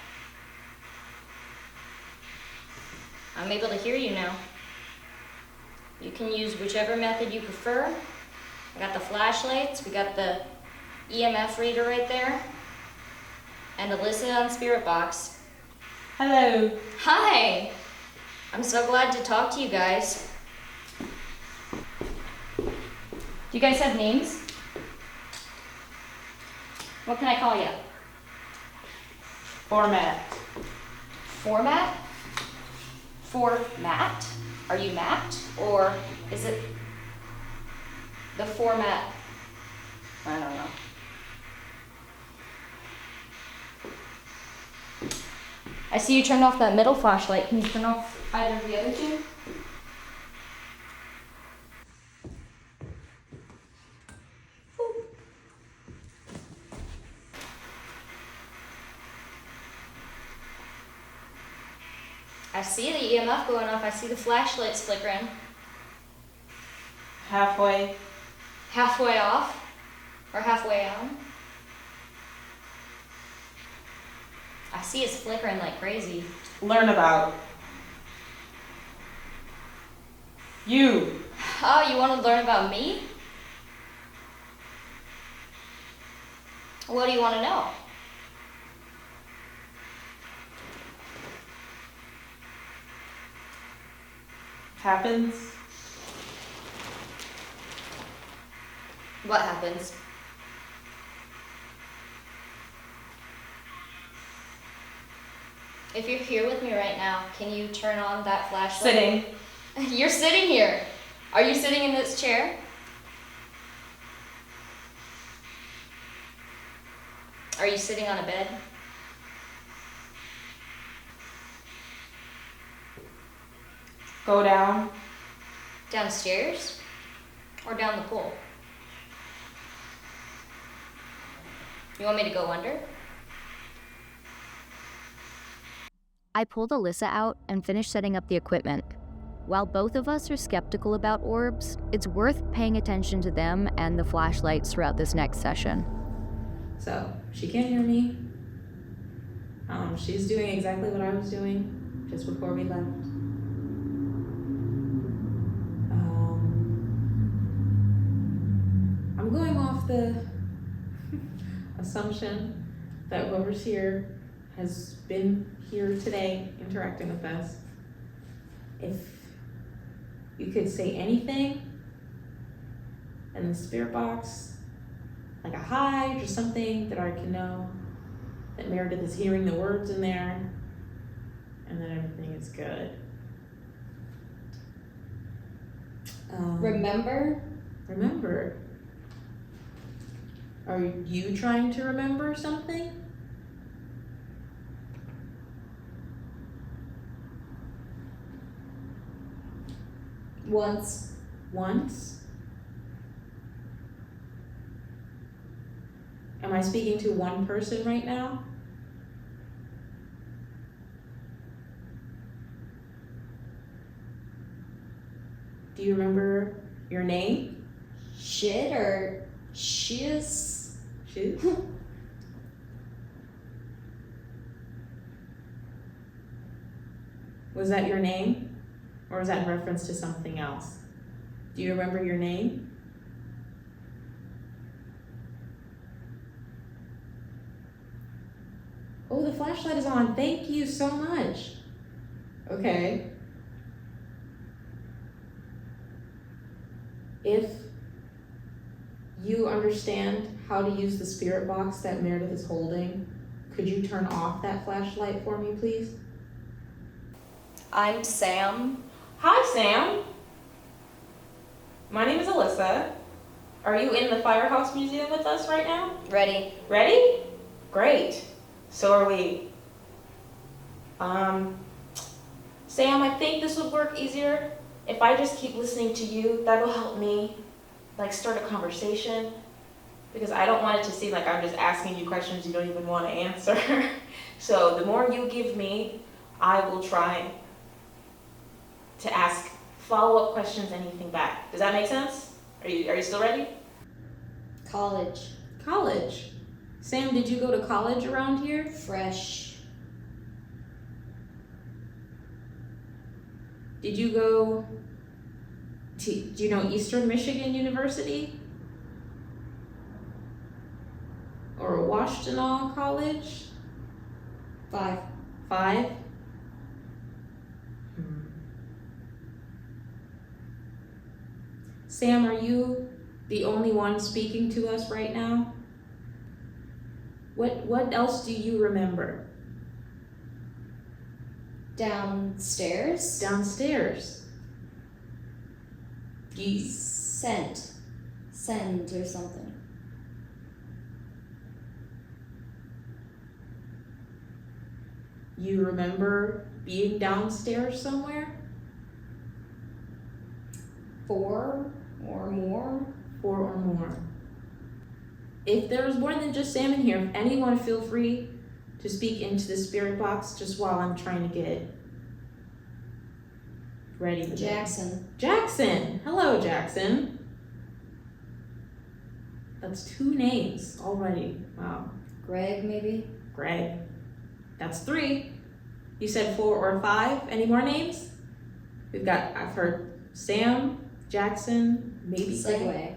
I'm able to hear you now. You can use whichever method you prefer. I got the flashlights, we got the EMF reader right there, and Alyssa on Spirit Box. Hello. Hi! I'm so glad to talk to you guys. Do you guys have names? What can I call you? Format. Format? Format? Are you Matt? Or is it the format? I don't know. I see you turned off that middle flashlight. Can you turn off either of the other two? I see the EMF going off. I see the flashlights flickering. Halfway. Halfway off? Or halfway on? I see it's flickering like crazy. Learn about. You. Oh, you want to learn about me? What do you want to know? Happens. What happens? If you're here with me right now, can you turn on that flashlight? Sitting. You're sitting here. Are you sitting in this chair? Are you sitting on a bed? Go down. Downstairs? Or down the pole? You want me to go under? I pulled Alyssa out and finished setting up the equipment. While both of us are skeptical about orbs, it's worth paying attention to them and the flashlights throughout this next session. So, she can't hear me. She's doing exactly what I was doing just before we left. I'm going off the assumption that whoever's here has been here today interacting with us. If you could say anything in the spirit box, like a hi, or something that I can know that Meredith is hearing the words in there, and that everything is good. Remember? Remember. Are you trying to remember something? Once. Once? Am I speaking to one person right now? Do you remember your name? Shit or shiz? Shoot. Was that your name? Or was that in reference to something else? Do you remember your name? Oh, the flashlight is on. Thank you so much. Okay. If you understand how to use the spirit box that Meredith is holding, could you turn off that flashlight for me, please? I'm Sam. Hi, Sam. My name is Alyssa. Are you in the Firehouse Museum with us right now? Ready? Ready? Great. So are we. Sam, I think this would work easier if I just keep listening to you. That'll help me, start a conversation, because I don't want it to seem like I'm just asking you questions you don't even want to answer. So the more you give me, I will try to ask follow-up questions, anything back. Does that make sense? Are you still ready? College. College. Sam, did you go to college around here? Fresh. Did you go to, do you know Eastern Michigan University? Or Washtenaw College? 5. 5? Sam, are you the only one speaking to us right now? What else do you remember? Downstairs. Downstairs. Send or something. You remember being downstairs somewhere? 4 or more. 4 or more. If there's more than just Sam in here, anyone feel free to speak into the spirit box just while I'm trying to get ready. Jackson. Jackson! Hello, Jackson. That's 2 names already. Wow. Greg, maybe. Greg. That's 3. You said 4 or 5. Any more names? I've heard Sam, Jackson, maybe Greg. Segway.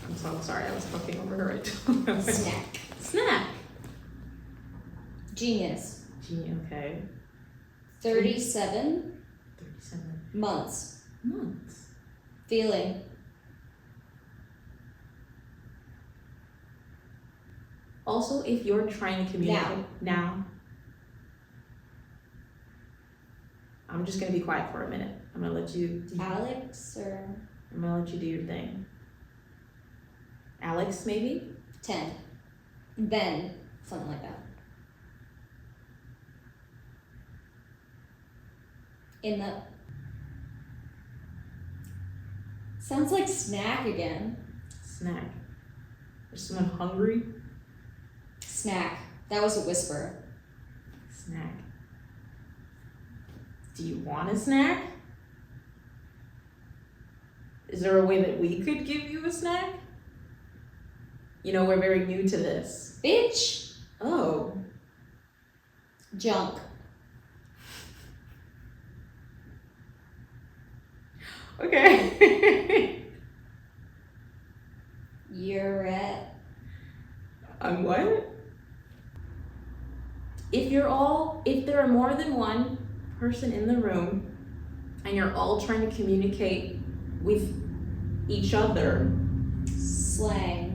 I'm so sorry, I was talking over her. Snack. Snack. Genius. Okay. 37 37 months. months. Feeling. Also, if you're trying to communicate now, I'm just gonna be quiet for a minute. I'm gonna let you Alex or I'm gonna let you do your thing. Alex, maybe? 10. Ben. Something like that. In the... Sounds like snack again. Snack. Is someone hungry? Snack. That was a whisper. Snack. Do you want a snack? Is there a way that we could give you a snack? You know, we're very new to this. Bitch. Oh. Junk. Okay. You're at... I'm what? If there are more than one person in the room and you're all trying to communicate with each other, Slang.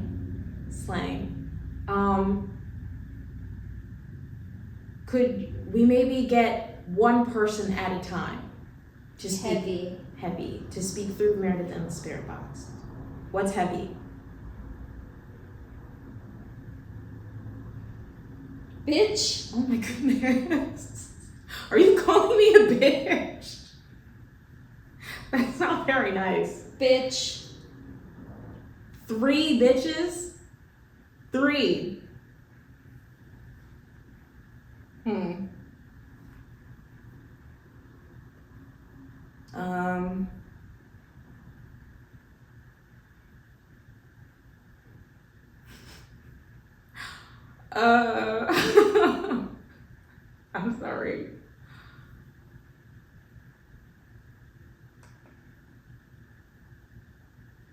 could we maybe get one person at a time to speak Heavy. to speak through Meredith in the spirit box? What's heavy? Bitch. Oh my goodness. Are you calling me a bitch? That's not very nice. Bitch. 3 bitches? 3. Um. I'm sorry.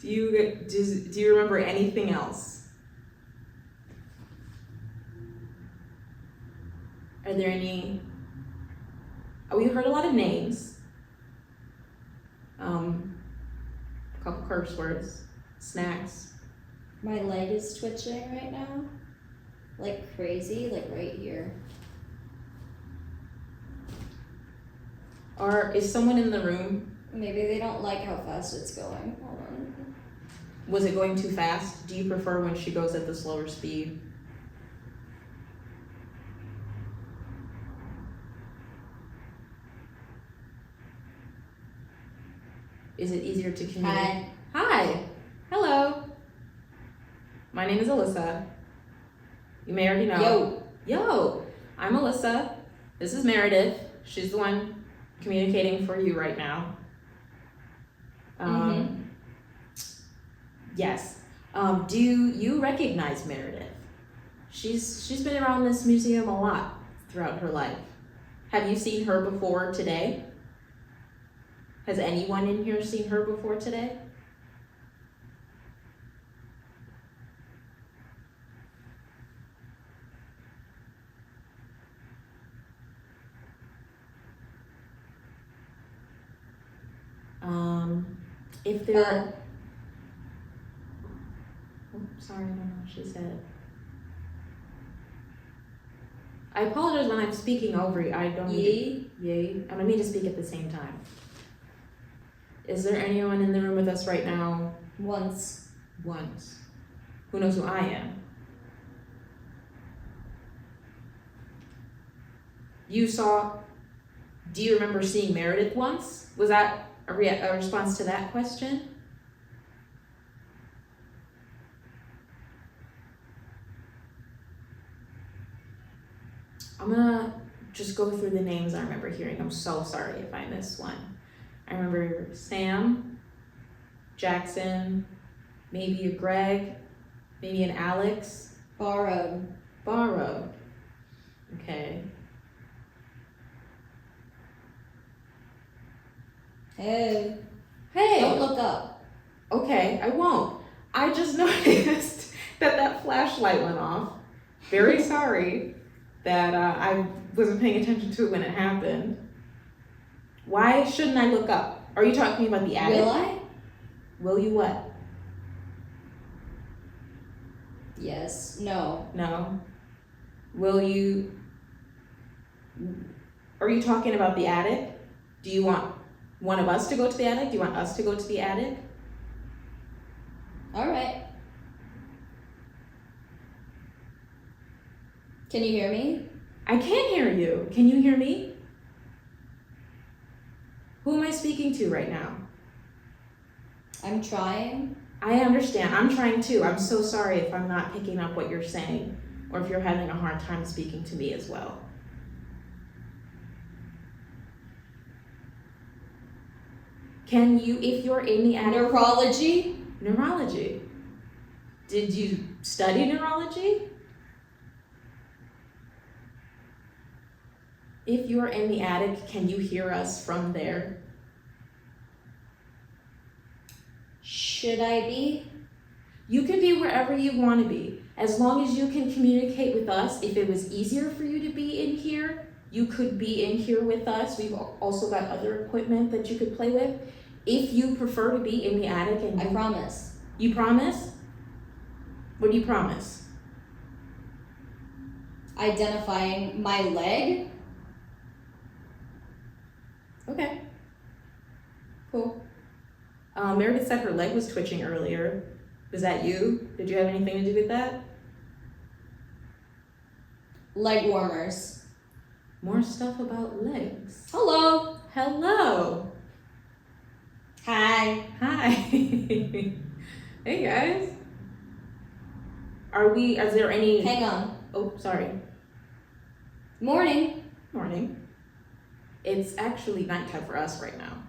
Do you remember anything else? Are there any? We heard a lot of names. A couple curse words, snacks. My leg is twitching right now. Like crazy, like right here. Or is someone in the room? Maybe they don't like how fast it's going. Hold on. Was it going too fast? Do you prefer when she goes at the slower speed? Is it easier to communicate? Hi. Hello. My name is Alyssa. You may already know. Yo. I'm Alyssa. This is Meredith. She's the one communicating for you right now. Yes. Do you recognize Meredith? She's been around this museum a lot throughout her life. Have you seen her before today? Has anyone in here seen her before today? If there are... Oh, sorry, I don't know what she said. I apologize when I'm speaking over you. I don't mean to speak at the same time. Is there anyone in the room with us right now? Once. Who knows who I am? Do you remember seeing Meredith once? Was that a response to that question? I'm gonna just go through the names I remember hearing. I'm so sorry if I missed one. I remember Sam, Jackson, maybe a Greg, maybe an Alex. Borrowed. Okay. Hey. Don't look up. Okay, I won't. I just noticed that flashlight went off. Very sorry that I wasn't paying attention to it when it happened. Why shouldn't I look up? Are you talking about the attic? Will I? Will you what? Yes. No. No. Will you... Are you talking about the attic? Do you want one of us to go to the attic? Do you want us to go to the attic? All right. Can you hear me? I can hear you. Can you hear me? Who am I speaking to right now? I'm trying. I understand. I'm trying too. I'm so sorry if I'm not picking up what you're saying or if you're having a hard time speaking to me as well. Can you, if you're in the attic... Neurology. Did you study neurology? If you're in the attic, can you hear us from there? Should I be? You can be wherever you want to be. As long as you can communicate with us. If it was easier for you to be in here, you could be in here with us. We've also got other equipment that you could play with. If you prefer to be in the attic and I promise. You promise? What do you promise? Identifying my leg? Okay. Cool. Meredith said her leg was twitching earlier. Was that you? Did you have anything to do with that? Leg warmers. More stuff about legs. Hello. Hello. Hi. Hi. Hey guys. Is there any... Hang on. Oh, sorry. Morning. Morning. It's actually nighttime for us right now.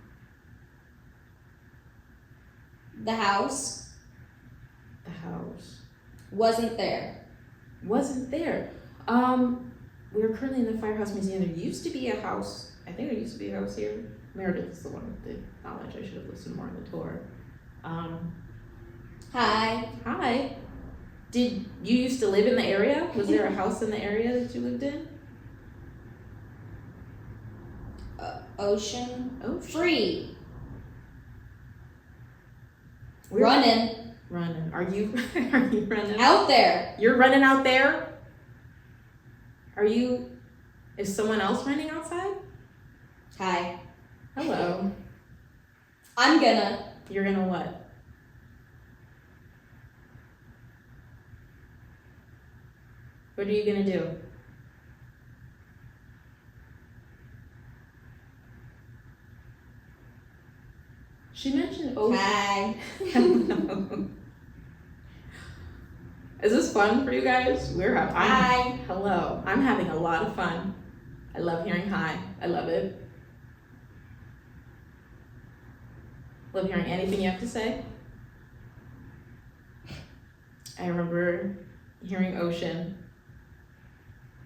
The house The house wasn't there. wasn't there. We're currently in the Firehouse Museum. There used to be a house. I think there used to be a house here. Meredith is the one with the knowledge. I should have listened more on the tour. Hi. Hi. Did you used to live in the area? Was there a house in the area that you lived in? Ocean. Oh, Free. We're Running. Running. Are you running? Out there. You're running out there? Is someone else running outside? Hi. Hello. You're gonna what? What are you gonna do? She mentioned ocean. Hi. Hello. Is this fun for you guys? Hi. Hello. I'm having a lot of fun. I love hearing hi. I love it. Love hearing anything you have to say. I remember hearing ocean.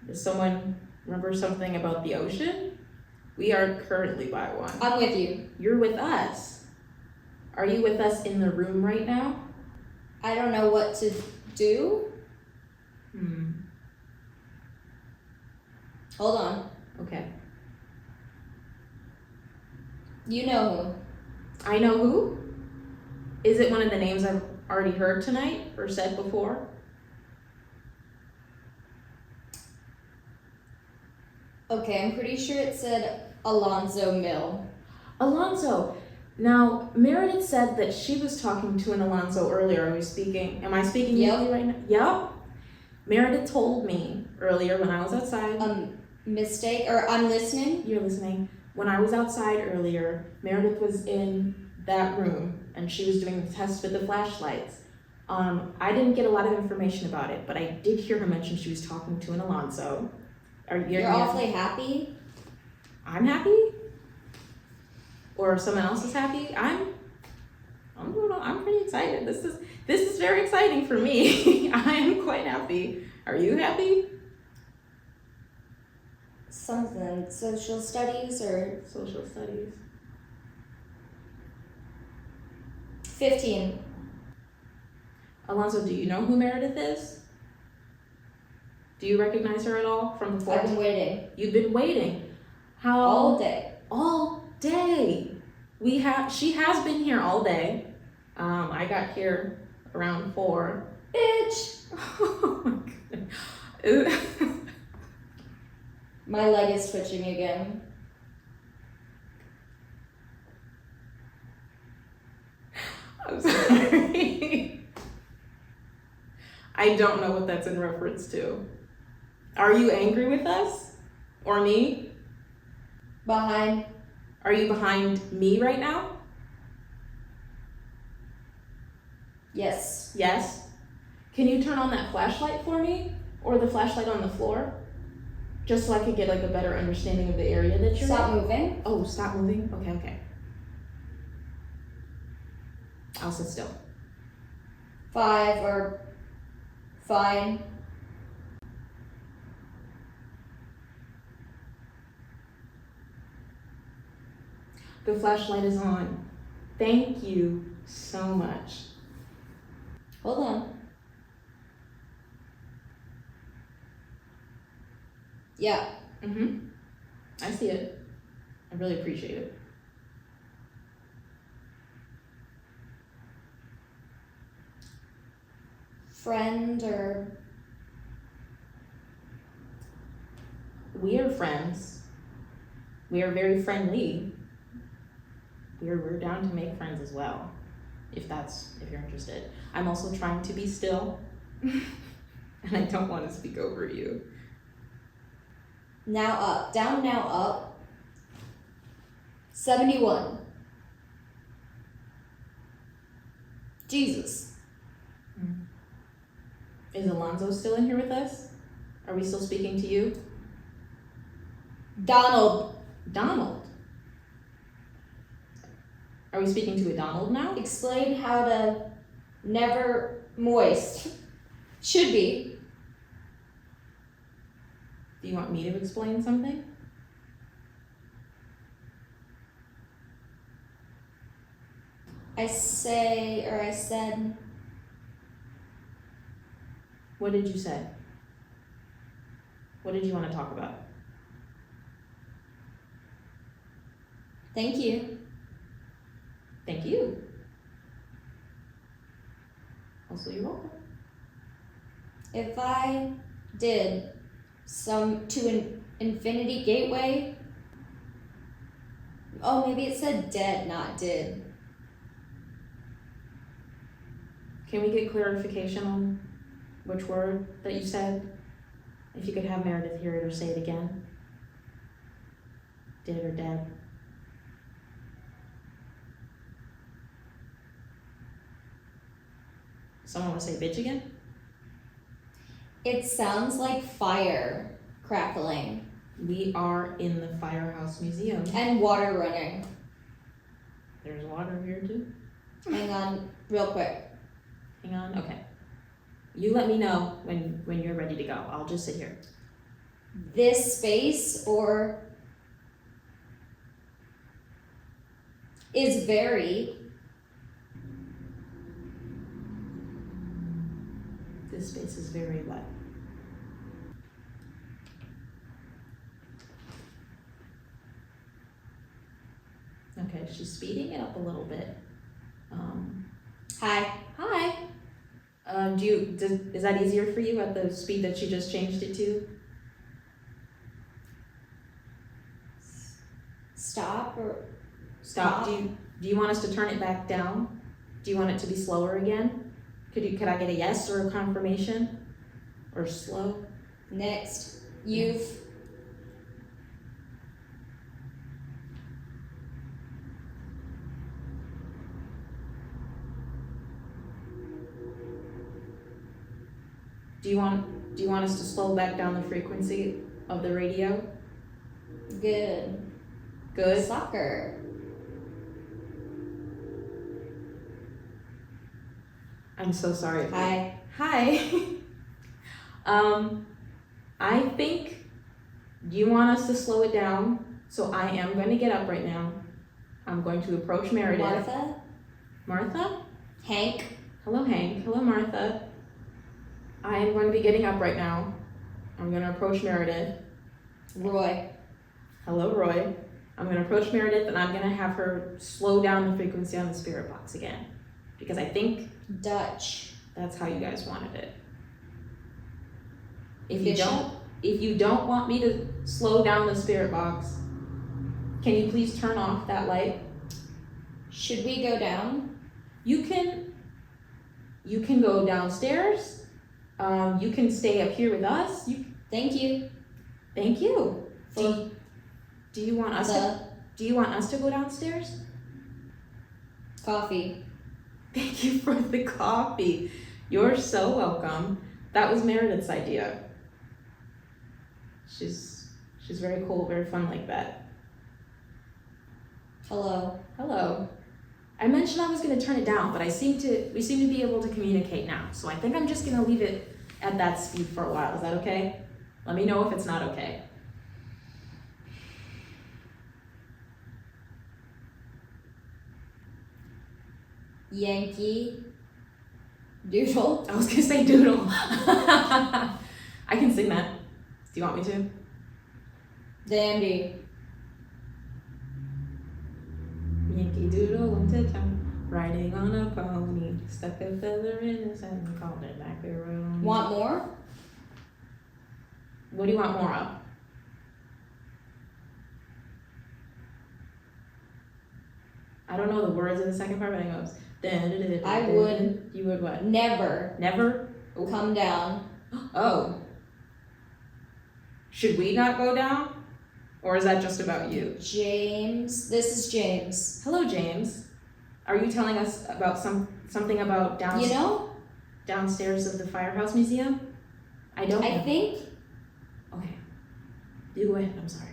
Does someone remember something about the ocean? We are currently by one. I'm with you. You're with us. Are you with us in the room right now? I don't know what to do. Hold on. Okay. You know I know who? Is it one of the names I've already heard tonight or said before? who. Okay, I'm pretty sure it said Alonzo Mill. Alonzo. Now, Meredith said that she was talking to an Alonzo earlier. Am I speaking Yep. to you right now? Yep. Meredith told me earlier when I was outside. Mistake, or I'm listening. You're listening. When I was outside earlier, Meredith was in that room and she was doing the test with the flashlights. I didn't get a lot of information about it, but I did hear her mention she was talking to an Alonzo. You're awfully happy. I'm happy? Or someone else is happy? I'm pretty excited. This is very exciting for me. I am quite happy. Are you happy? Something. Social studies or Social studies. 15. Alonzo, do you know who Meredith is? Do you recognize her at all from before? I've been waiting. You've been waiting. How? All day. All day. She has been here all day. I got here around 4. Bitch! Oh my goodness. My leg is twitching again. I'm sorry. I don't know what that's in reference to. Are you angry with us? Or me? Behind. Are you behind me right now? Yes. Yes? Can you turn on that flashlight for me? Or the flashlight on the floor? Just so I could get like a better understanding of the area that you're Stop in. moving. Oh, stop moving? Okay. I'll sit still. 5 or fine. The flashlight is on. Thank you so much. Hold on. Yeah. I see it. I really appreciate it. Friend or... We are friends. We are very friendly. We're down to make friends as well, if you're interested. I'm also trying to be still, and I don't want to speak over you. Now up. Down, now up. 71. Jesus. Is Alonzo still in here with us? Are we still speaking to you? Donald. Donald? Are we speaking to a Donald now? Explain how to never moist. Should be. Do you want me to explain something? I said, What did you say? What did you want to talk about? thank you. Thank you. Also, you're welcome. If I did some to an infinity gateway, oh, maybe it said dead, not did. Can we get clarification on which word that you said? If you could have Meredith hear it or say it again. Did or dead? Someone want to say bitch again? It sounds like fire crackling We are in the Firehouse Museum. and water running. There's water here too. Hang on, real quick. Hang on, okay. You let me know when you're ready to go. I'll just sit here. This space or is very This space is very wet. Okay, she's speeding it up a little bit. hi. Hi. Is that easier for you at the speed that you just changed it to? Stop or Stop. Do you want us to turn it back down? Do you want it to be slower again? Could I get a yes or a confirmation? Or slow? next. You've Do you want us to slow back down the frequency of the radio? good. Good. Soccer. I'm so sorry. Hi. Hi. I think you want us to slow it down, so I am going to get up right now. I'm going to approach Meredith. Martha. Martha? Hank. Hello, Hank. Hello, Martha. I am going to be getting up right now. I'm going to approach Meredith. Roy. Hello, Roy. I'm going to approach Meredith and I'm going to have her slow down the frequency on the spirit box again. Because I think Dutch. that's how you guys wanted it. If Bishop? you don't want me to slow down the spirit box, can you please turn off that light? Should we go down? You can go downstairs. You can stay up here with us. Thank you. Thank you. For Do you want us to go downstairs? coffee. Thank you for the coffee. You're so welcome. That was Meredith's idea. She's very cool, very fun like that. Hello. Hello. I mentioned I was going to turn it down, but we seem to be able to communicate now. So I think I'm just going to leave it at that speed for a while. Is that okay? Let me know if it's not okay. Yankee. Doodle. I was going to say doodle. I can sing that. Do you want me to? Dandy. Yankee Doodle went to town, riding on a pony, stuck a feather in his head and called it macaroni. Want more? What do you want more of? I don't know the words of the second part, but it goes. I would. You would what? Never Never? come down. Oh. Should we not go down? Or is that just about you? James, this is James. Hello, James. Are you telling us about something about downstairs of the Firehouse Museum? I don't know. I think Okay. You go ahead, I'm sorry.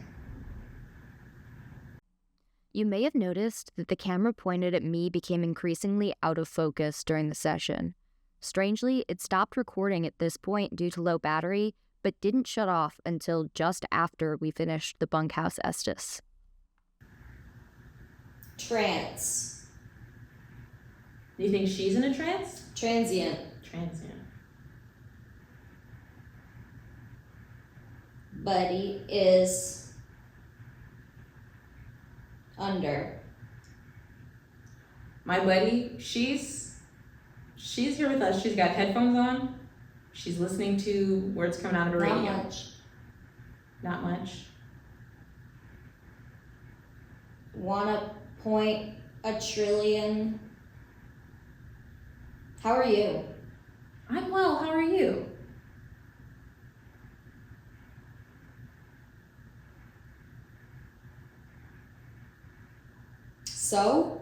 You may have noticed that the camera pointed at me became increasingly out of focus during the session. Strangely, it stopped recording at this point due to low battery, but didn't shut off until just after we finished the bunkhouse Estes. trance. Do you think she's in a trance? Transient. Transient. Buddy is under. My buddy, she's here with us. She's got headphones on. She's listening to words coming out of a radio. Not much. Not much. Wanna point a trillion. How are you? I'm well, how are you? So?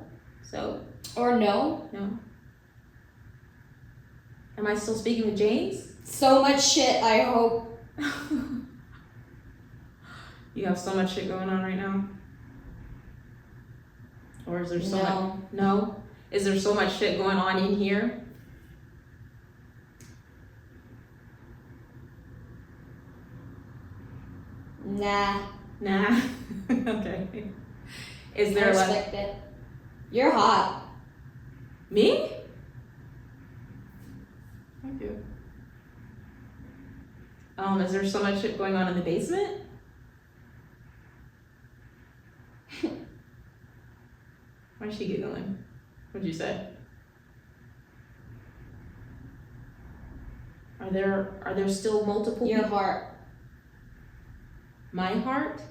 So, Or no? no. Am I still speaking with James? So much shit, I hope. You have so much shit going on right now? Or is there so much? No. No? Is there so much shit going on in here? Nah. Nah. Okay. Is I there like respect it. You're hot. me? Thank you. Is there so much shit going on in the basement? Why is she giggling? What'd you say? Are there still multiple Your people? heart My heart?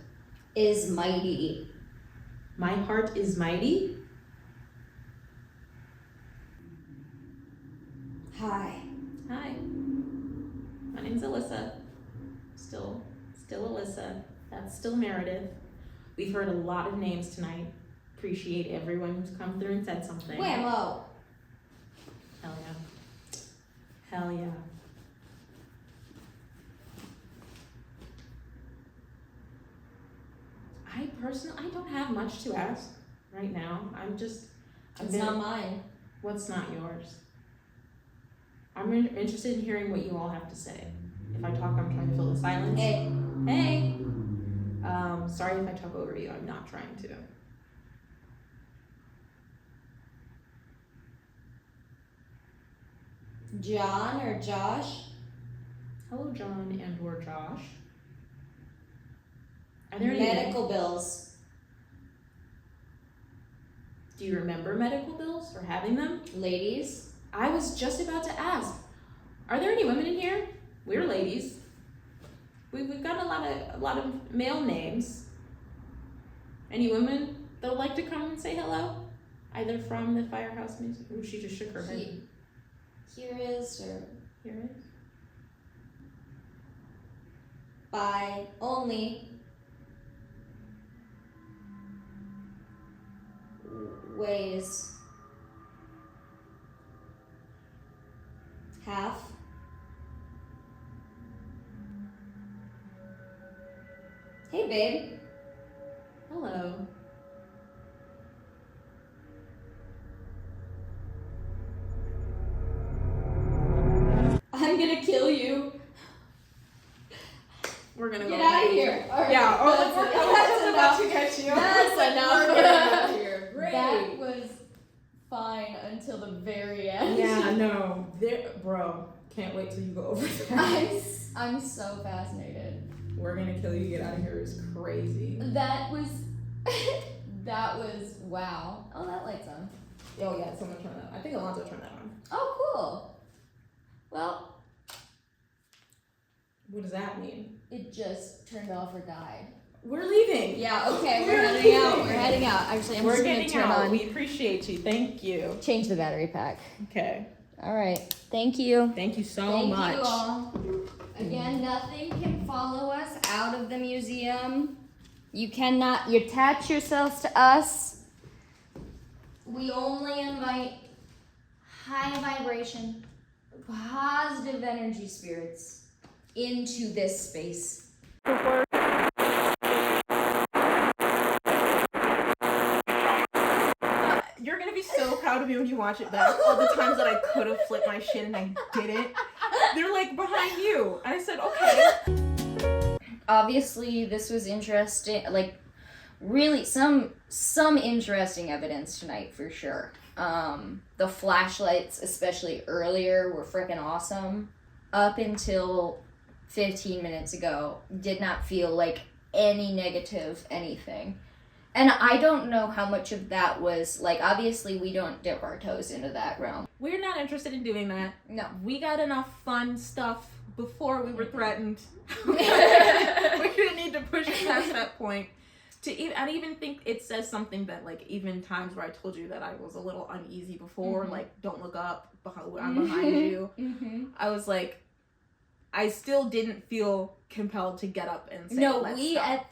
is mighty. My heart is mighty? Hi. Hi. My name's Alyssa. Still Alyssa. That's still Meredith. We've heard a lot of names tonight. Appreciate everyone who's come through and said something. Whammo. Hell yeah. Hell yeah. I don't have much to ask right now. It's not mine. What's not yours? I'm interested in hearing what you all have to say. If I talk, I'm trying to fill the silence. Hey. Hey. Sorry if I talk over you. I'm not trying to. John or Josh? Hello, John and or Josh. Are there any Medical bills. Do you remember medical bills or having them? Ladies? I was just about to ask. Are there any women in here? We're ladies. We've got a lot of male names. Any women that would like to come and say hello? Either from the Firehouse Museum. Ooh, she just shook her head. Here is or Here it is. by only ways. Half. Hey, babe. Hello. I'm gonna kill you. We're gonna Get go out of here. All right. Yeah, That's about to enough. get you. That's enough. We're out of here. Great. That was fine until the very end. Yeah, no. Bro, can't wait till you go over there. I'm so fascinated. We're gonna kill you, get out of here is crazy. That was wow. Oh, that light's on. Oh yeah, someone turned that on. I think Alonzo turned that on. Oh, cool. Well, What does that mean? it just turned off or died. We're leaving. Yeah, okay, we're We're heading out. leaving. We're heading out. Actually, I'm We're just gonna getting turn out. on. We appreciate you. Thank you. Change the battery pack. Okay. All right. Thank you. Thank you so Thank much. you all. Again, nothing can follow us out of the museum. You cannot attach yourselves to us. We only invite high vibration, positive energy spirits into this space. You're gonna be so proud of me when you watch it back. All the times that I could have flipped my shit and I didn't. They're like behind you. I said, okay. Obviously, this was interesting. Like, really, some interesting evidence tonight for sure. The flashlights, especially earlier, were freaking awesome. Up until 15 minutes ago, did not feel like any negative anything. And I don't know how much of that was, like, obviously we don't dip our toes into that realm. We're not interested in doing that. No. We got enough fun stuff before we were threatened. We didn't need to push it past that point. I even think it says something that, like, even times where I told you that I was a little uneasy before, like, don't look up, I'm behind you. I was like, I still didn't feel compelled to get up and say, no, let's we stop. at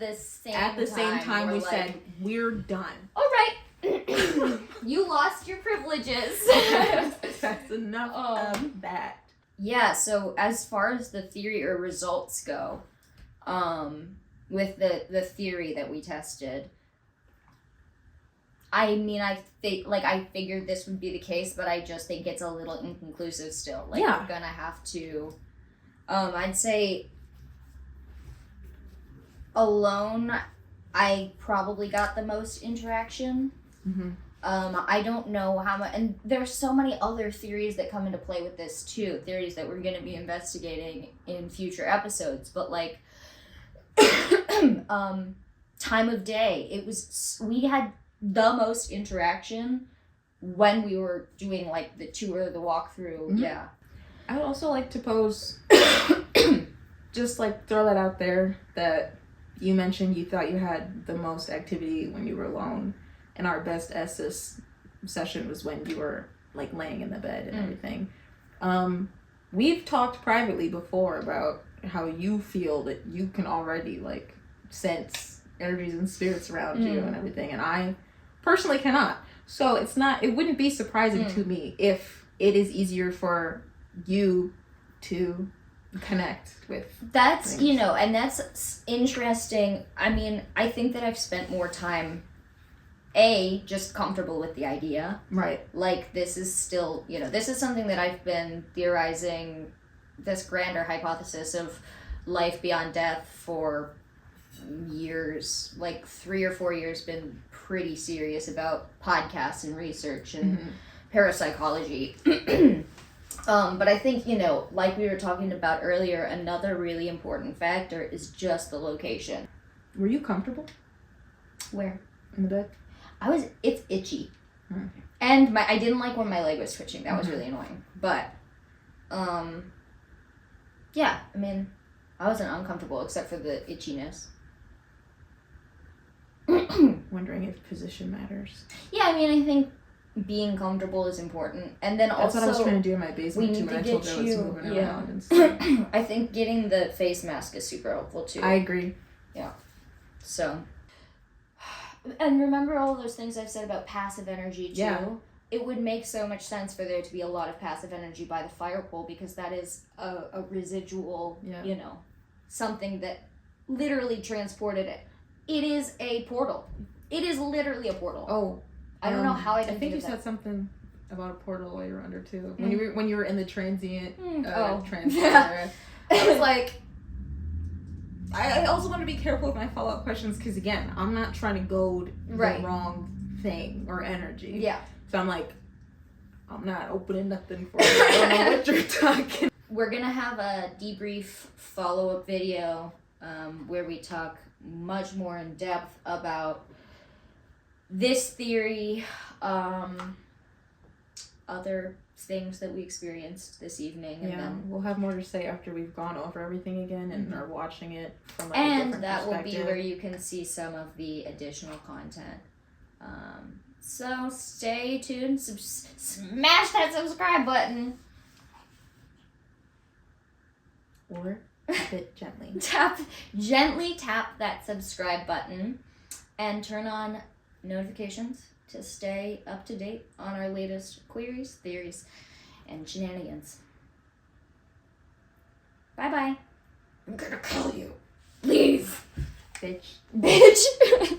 the same time we were said, we're done. all right, you lost your privileges. That's enough of that. Yeah, so as far as the theory or results go, with the theory that we tested, I mean, I figured this would be the case, but I just think it's a little inconclusive still. Like, Yeah. we're gonna have to, I'd say alone, I probably got the most interaction. I don't know how much, and there's so many other theories that come into play with this too, theories that we're going to be investigating in future episodes, but like, time of day, we had the most interaction when we were doing like the tour, the walkthrough. Yeah. I would also like to pose, just like throw that out there, that you mentioned you thought you had the most activity when you were alone, and our best SS session was when you were like laying in the bed and everything. We've talked privately before about how you feel that you can already like sense energies and spirits around you and everything, and I personally cannot. So it wouldn't be surprising to me if it is easier for you to connect with That's, things. and that's interesting. I mean, I think that I've spent more time, just comfortable with the idea. Right. Like, this is still, this is something that I've been theorizing, this grander hypothesis of life beyond death for years, like 3 or 4 years, been pretty serious about podcasts and research and parapsychology. But I think, like we were talking about earlier, another really important factor is just the location. Were you comfortable Where? in the bed? It's itchy. Okay. And I didn't like when my leg was twitching. That was really annoying. But, yeah, I mean, I wasn't uncomfortable except for the itchiness. Wondering if position matters. Yeah, I mean, I think being comfortable is important. And then That's also, what I was trying to do in my basement we too, need when I to told get you I was you- moving yeah. around and stuff. I think getting the face mask is super helpful too. I agree. So, and remember all those things I've said about passive energy too? Yeah. It would make so much sense for there to be a lot of passive energy by the fire pole, because that is a residual, something that literally transported it. It is a portal. It is literally a portal. Oh, I don't know how I didn't think think you of that. said something about a portal while you were under too. When you were in the transient Oh. translator. I was like, I also want to be careful with my follow-up questions, because again, I'm not trying to goad Right. the wrong thing or energy. Yeah. So I'm like, I'm not opening nothing for you. I don't know what you're talking. We're going to have a debrief follow-up video where we talk much more in depth about this theory, other things that we experienced this evening, and Yeah, then we'll have more to say after we've gone over everything again and are watching it from like a and different that will be perspective. where you can see some of the additional content. So stay tuned, smash that subscribe button. Or Bit gently. Gently tap that subscribe button and turn on notifications to stay up to date on our latest queries, theories, and shenanigans. Bye-bye. I'm gonna call you. Leave. Bitch. Bitch.